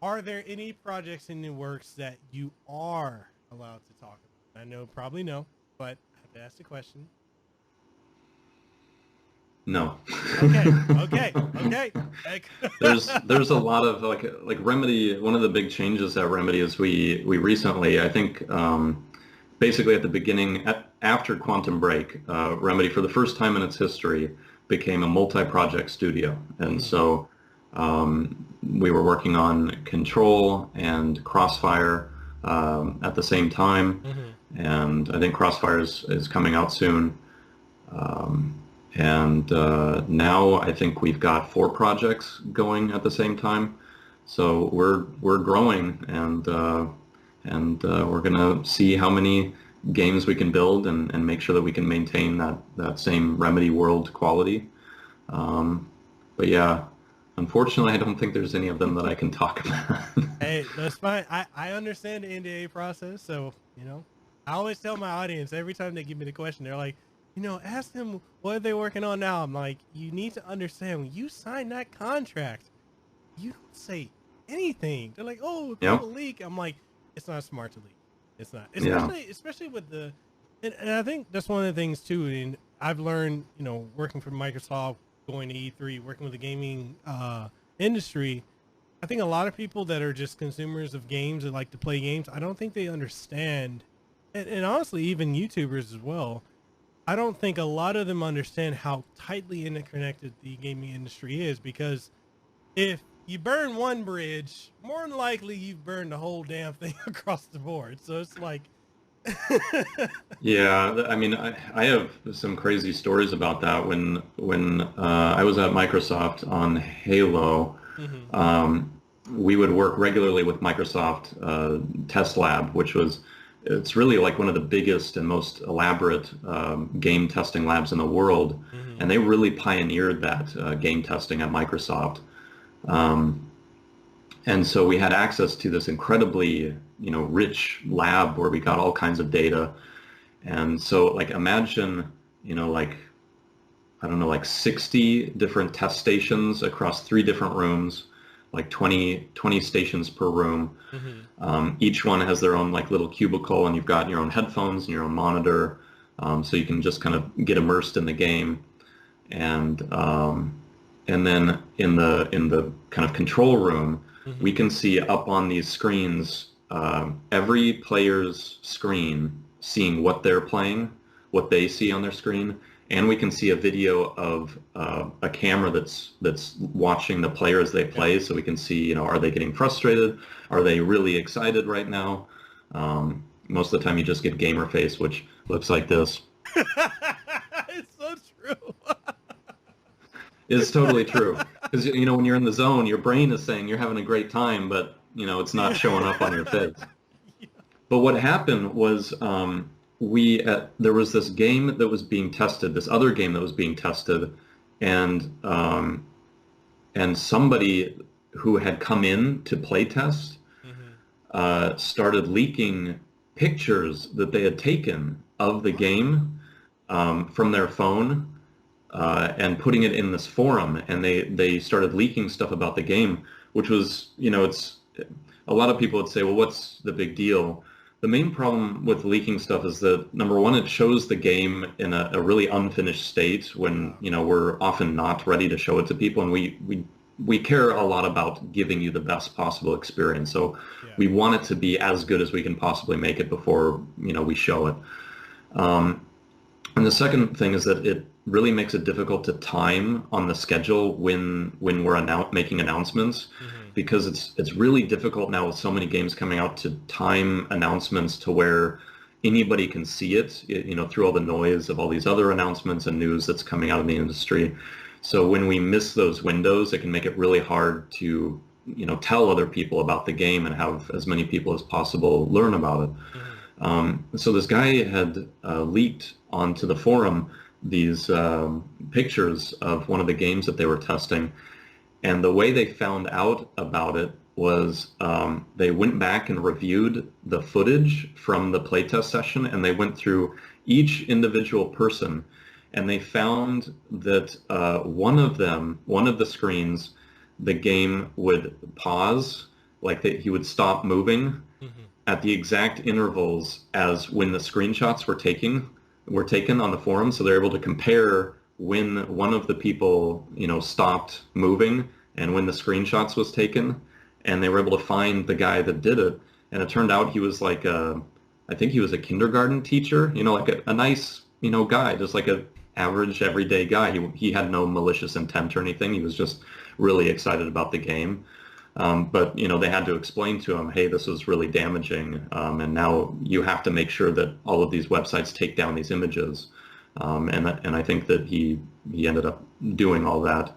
are there any projects in the works that you are allowed to talk about? I know probably no, but I have to ask the question. No. Okay. Heck. There's a lot of like Remedy. One of the big changes at Remedy is we recently, I think, basically at the beginning, after Quantum Break, Remedy for the first time in its history became a multi-project studio, and so we were working on Control and Crossfire at the same time, and I think Crossfire is coming out soon. And now I think we've got 4 projects going at the same time, so we're growing, and we're gonna see how many games we can build and make sure that we can maintain that same Remedy world quality. But yeah, unfortunately, I don't think there's any of them that I can talk about. Hey, that's fine. I understand the NDA process, so, you know, I always tell my audience every time they give me the question, they're like, you know, ask them what are they working on now. I'm like, you need to understand, when you sign that contract, you don't say anything. They're like, oh, people leak. I'm like, it's not smart to leak. It's not, especially with the, and I think that's one of the things too. And I've learned, you know, working for Microsoft, going to E3, working with the gaming industry. I think a lot of people that are just consumers of games and like to play games, I don't think they understand, and honestly, even YouTubers as well, I don't think a lot of them understand how tightly interconnected the gaming industry is, because if you burn one bridge, more than likely you've burned the whole damn thing across the board. So it's like, Yeah, I mean, I have some crazy stories about that. When I was at Microsoft on Halo, we would work regularly with Microsoft Test Lab, it's really like one of the biggest and most elaborate game testing labs in the world, and they really pioneered that game testing at Microsoft. And so we had access to this incredibly, you know, rich lab where we got all kinds of data. And so, like, imagine, you know, like, I don't know, like 60 different test stations across 3 different rooms, like 20 stations per room. Each one has their own like little cubicle, and you've got your own headphones and your own monitor, so you can just kind of get immersed in the game. And then in the kind of control room, we can see up on these screens every player's screen, seeing what they're playing, what they see on their screen, and we can see a video of a camera that's watching the player as they play, so we can see, you know, are they getting frustrated? Are they really excited right now? Most of the time you just get gamer face, which looks like this. it's so true. It's totally true. Because, you know, when you're in the zone, your brain is saying you're having a great time, but, you know, it's not showing up on your face. But what happened was there was this game that was being tested, this other game that was being tested, and and somebody who had come in to play test started leaking pictures that they had taken of the game from their phone and putting it in this forum, and they started leaking stuff about the game, which was, it's a lot of people would say, well, what's the big deal? The main problem with leaking stuff is that, number one, it shows the game in a really unfinished state when, we're often not ready to show it to people, and we care a lot about giving you the best possible experience. So we want it to be as good as we can possibly make it before, we show it. And the second thing is that it really makes it difficult to time on the schedule when we're making announcements, because it's really difficult now with so many games coming out to time announcements to where anybody can see it, through all the noise of all these other announcements and news that's coming out of the industry. So when we miss those windows, it can make it really hard to, tell other people about the game and have as many people as possible learn about it. So this guy had leaked onto the forum these pictures of one of the games that they were testing. And the way they found out about it was they went back and reviewed the footage from the playtest session, and they went through each individual person, and they found that one of the screens, the game would pause, like he would stop moving at the exact intervals as when the screenshots were taken on the forum. So they're able to compare when one of the people, stopped moving and when the screenshots was taken, and they were able to find the guy that did it. And it turned out he was like I think he was a kindergarten teacher, like a nice, guy, just like a average everyday guy. He had no malicious intent or anything. He was just really excited about the game. But they had to explain to him, hey, this is really damaging, and now you have to make sure that all of these websites take down these images. And I think that he ended up doing all that.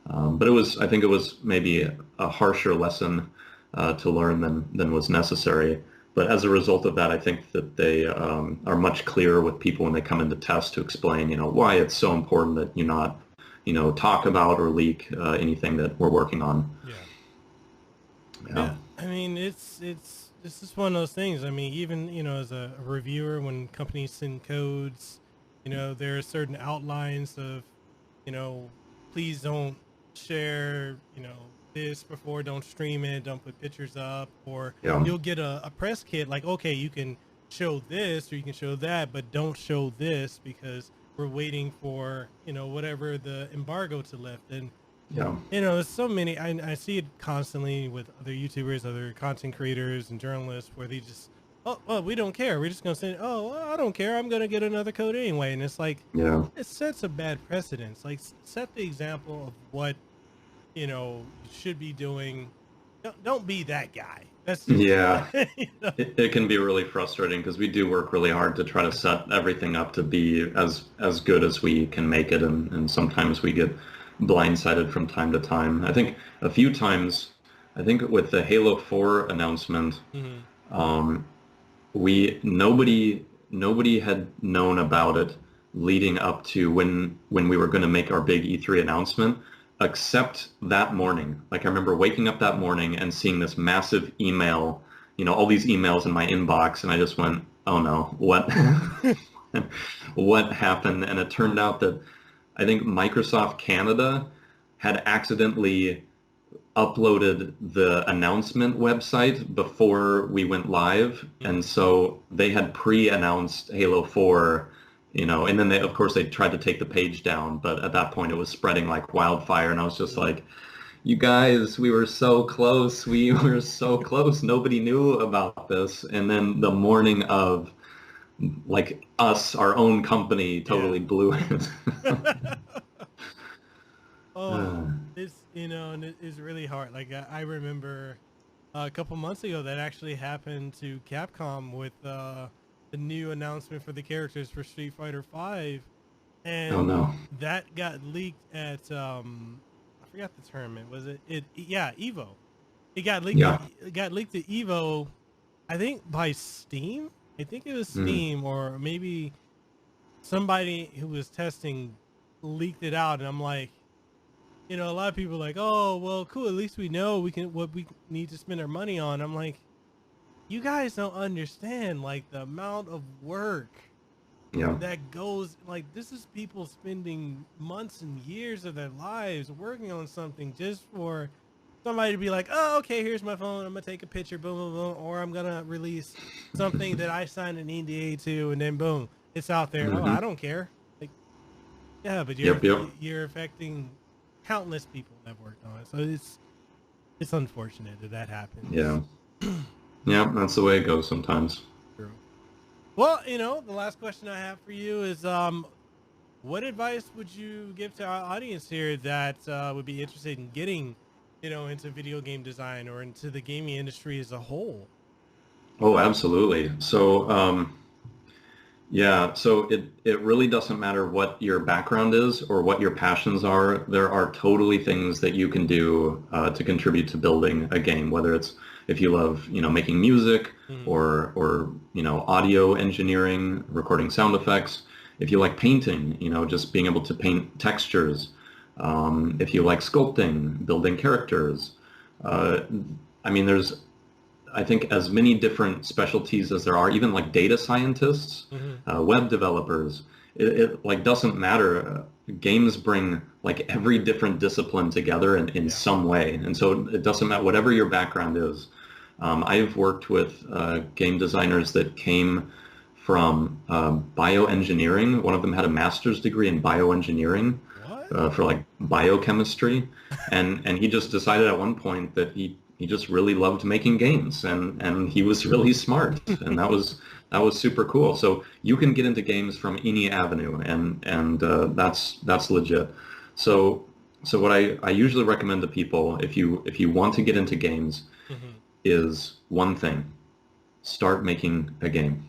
But I think it was maybe a harsher lesson to learn than was necessary. But as a result of that, I think that they are much clearer with people when they come into test to explain, why it's so important that you not, talk about or leak anything that we're working on. Yeah, I mean, it's just one of those things. I mean, even, as a reviewer, when companies send codes, there are certain outlines of, please don't share, this before, don't stream it, don't put pictures up, or you'll get a press kit like, okay, you can show this or you can show that, but don't show this because we're waiting for, whatever the embargo to lift. And there's so many, I see it constantly with other YouTubers, other content creators and journalists, where they just, oh, we don't care. We're just going to say, I don't care. I'm going to get another code anyway. And it's like, it sets a bad precedence. Like, set the example of what, you should be doing. Don't be that guy. That's just, it can be really frustrating because we do work really hard to try to set everything up to be as good as we can make it. And sometimes we get blindsided from time to time. I think a few times, with the Halo 4 announcement, nobody had known about it leading up to when we were going to make our big E3 announcement, except that morning. Like, I remember waking up that morning and seeing this massive email, all these emails in my inbox, and I just went, oh no, what what happened? And it turned out that I think Microsoft Canada had accidentally uploaded the announcement website before we went live, and so they had pre-announced Halo 4, and then of course they tried to take the page down, but at that point it was spreading like wildfire, and I was just like, you guys, we were so close, nobody knew about this. And then the morning of, like, our own company totally blew it. It's, and it's really hard. Like, I remember a couple months ago that actually happened to Capcom with the new announcement for the characters for Street Fighter V, and that got leaked at I forgot the tournament. Was it Evo? It got leaked. It got leaked to Evo, I think by Steam. I think it was Steam, or maybe somebody who was testing leaked it out, and I'm like, you know, a lot of people are like, oh, well, cool. At least we know what we need to spend our money on. I'm like, you guys don't understand like the amount of work Yeah. that goes, like, this is people spending months and years of their lives working on something just for somebody to be like, oh, okay, here's my phone, I'm gonna take a picture, boom, boom, boom, or I'm gonna release something that I signed an NDA to, and then boom, it's out there. Oh, Hmm. I don't care. Like, yeah, but Yep. Yep. you're affecting countless people that worked on it, so it's unfortunate that happens. Yeah. Yeah. That's the way it goes sometimes. True. Well, you know, the last question I have for you is, what advice would you give to our audience here that would be interested in getting, you know, into video game design or into the gaming industry as a whole? Oh, absolutely. So, yeah, so it really doesn't matter what your background is or what your passions are. There are totally things that you can do to contribute to building a game, whether it's if you love, making music Mhm. or, audio engineering, recording sound effects. If you like painting, just being able to paint textures. If you like sculpting, building characters. Uh, I mean, there's I think as many different specialties as there are, even like data scientists, Mhm. web developers, it like doesn't matter. Games bring like every different discipline together in Yeah. some way, and so it doesn't matter whatever your background is. I've worked with game designers that came from bioengineering. One of them had a master's degree in bioengineering What? for like biochemistry, and he just decided at one point that he just really loved making games, and he was really smart, and that was super cool. So you can get into games from any avenue, and that's legit. So so what I usually recommend to people, if you want to get into games, Mhm. is one thing: start making a game.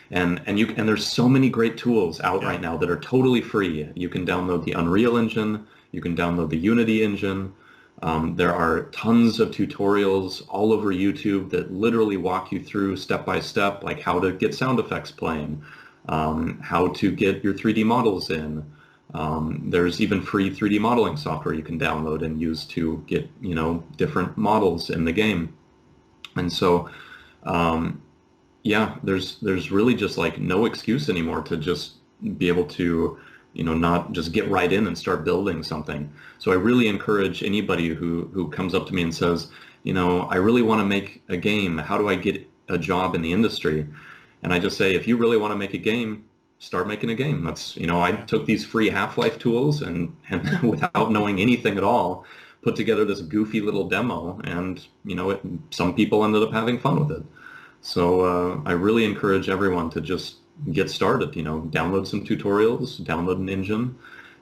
And there's so many great tools out Yeah. right now that are totally free. You can download the Unreal Engine, you can download the Unity Engine. There are tons of tutorials all over YouTube that literally walk you through step by step, like how to get sound effects playing, how to get your 3D models in. There's even free 3D modeling software you can download and use to get, different models in the game. And so, um, yeah, there's really just like no excuse anymore to just be able to, not just get right in and start building something. So I really encourage anybody who comes up to me and says, I really want to make a game. How do I get a job in the industry? And I just say, if you really want to make a game, start making a game. That's, I Yeah. took these free Half-Life tools and without knowing anything at all, put together this goofy little demo, and some people ended up having fun with it. So I really encourage everyone to just get started, download some tutorials, download an engine,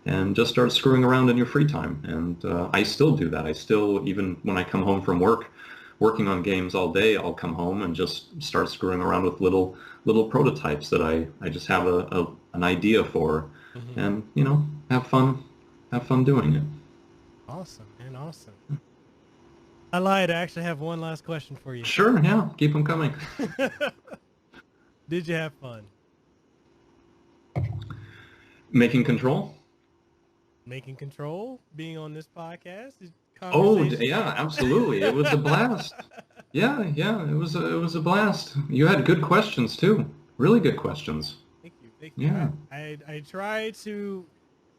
and just start screwing around in your free time. And I still do that. I still, even when I come home from work, working on games all day, I'll come home and just start screwing around with little prototypes that I just have an idea for, Mhm. and have fun doing it. Awesome, man. Awesome. I lied. I actually have one last question for you. Sure, yeah, keep them coming. Did you have fun Making Control? making control, being on this podcast, Oh, conversation? yeah, absolutely. It was a blast. Yeah, yeah, it was a blast. You had good questions too. Really good questions. Thank you. Thank you. Yeah. I try to,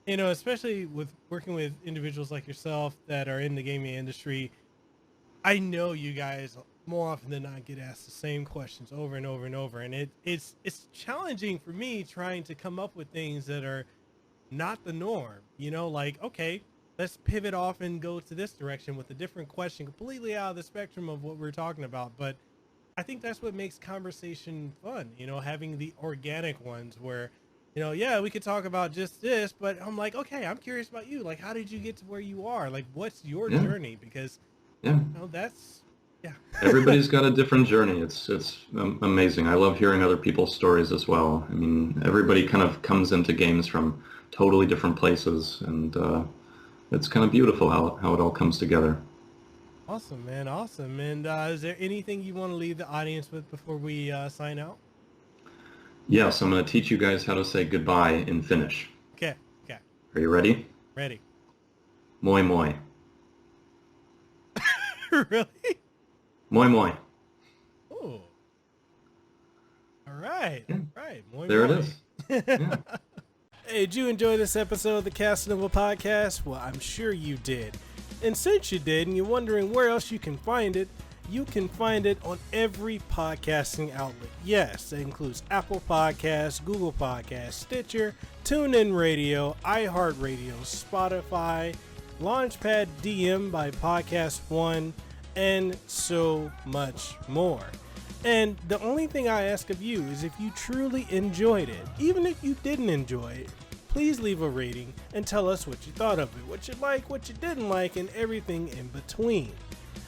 you know, especially with working with individuals like yourself that are in the gaming industry. I know you guys more often than not get asked the same questions over and over and over, and it's challenging for me trying to come up with things that are not the norm. You know, like, okay, let's pivot off and go to this direction with a different question, completely out of the spectrum of what we're talking about. But I think that's what makes conversation fun, you know, having the organic ones where, you know, yeah, we could talk about just this, but I'm like, okay, I'm curious about you. Like, how did you get to where you are? Like, what's your Yeah. journey? Because, Yeah. you know, that's, yeah. Everybody's got a different journey. It's amazing. I love hearing other people's stories as well. I mean, everybody kind of comes into games from totally different places, and it's kind of beautiful how it all comes together. Awesome, man. Awesome. And is there anything you want to leave the audience with before we sign out? Yes, I'm going to teach you guys how to say goodbye in Finnish. Okay. Okay. Are you ready? Ready. Moi moi. Really? Moi moi. Oh. All right. Yeah. Right. Moi There moi. it is. Yeah. Hey, did you enjoy this episode of the Kasanova Podcast? Well, I'm sure you did. And since you did, and you're wondering where else you can find it on every podcasting outlet. Yes, that includes Apple Podcasts, Google Podcasts, Stitcher, TuneIn Radio, iHeartRadio, Spotify, Launchpad DM by Podcast One, and so much more. And the only thing I ask of you is if you truly enjoyed it, even if you didn't enjoy it, please leave a rating and tell us what you thought of it, what you like, what you didn't like, and everything in between.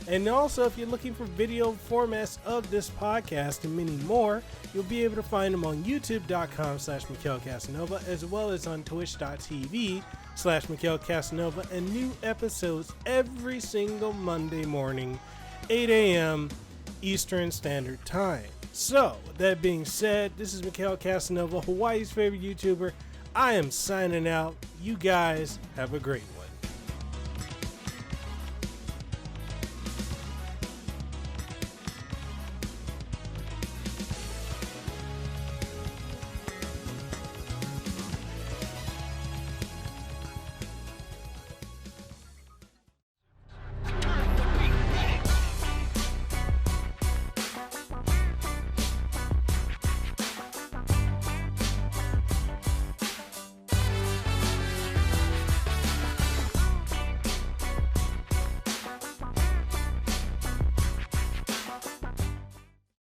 And also, if you're looking for video formats of this podcast and many more, you'll be able to find them on youtube.com/Mekel Kasanova, as well as on twitch.tv/Mekel Kasanova, and new episodes every single Monday morning, 8 a.m. Eastern Standard Time. So, with that being said, this is Mekel Kasanova, Hawaii's favorite YouTuber. I am signing out. You guys have a great one.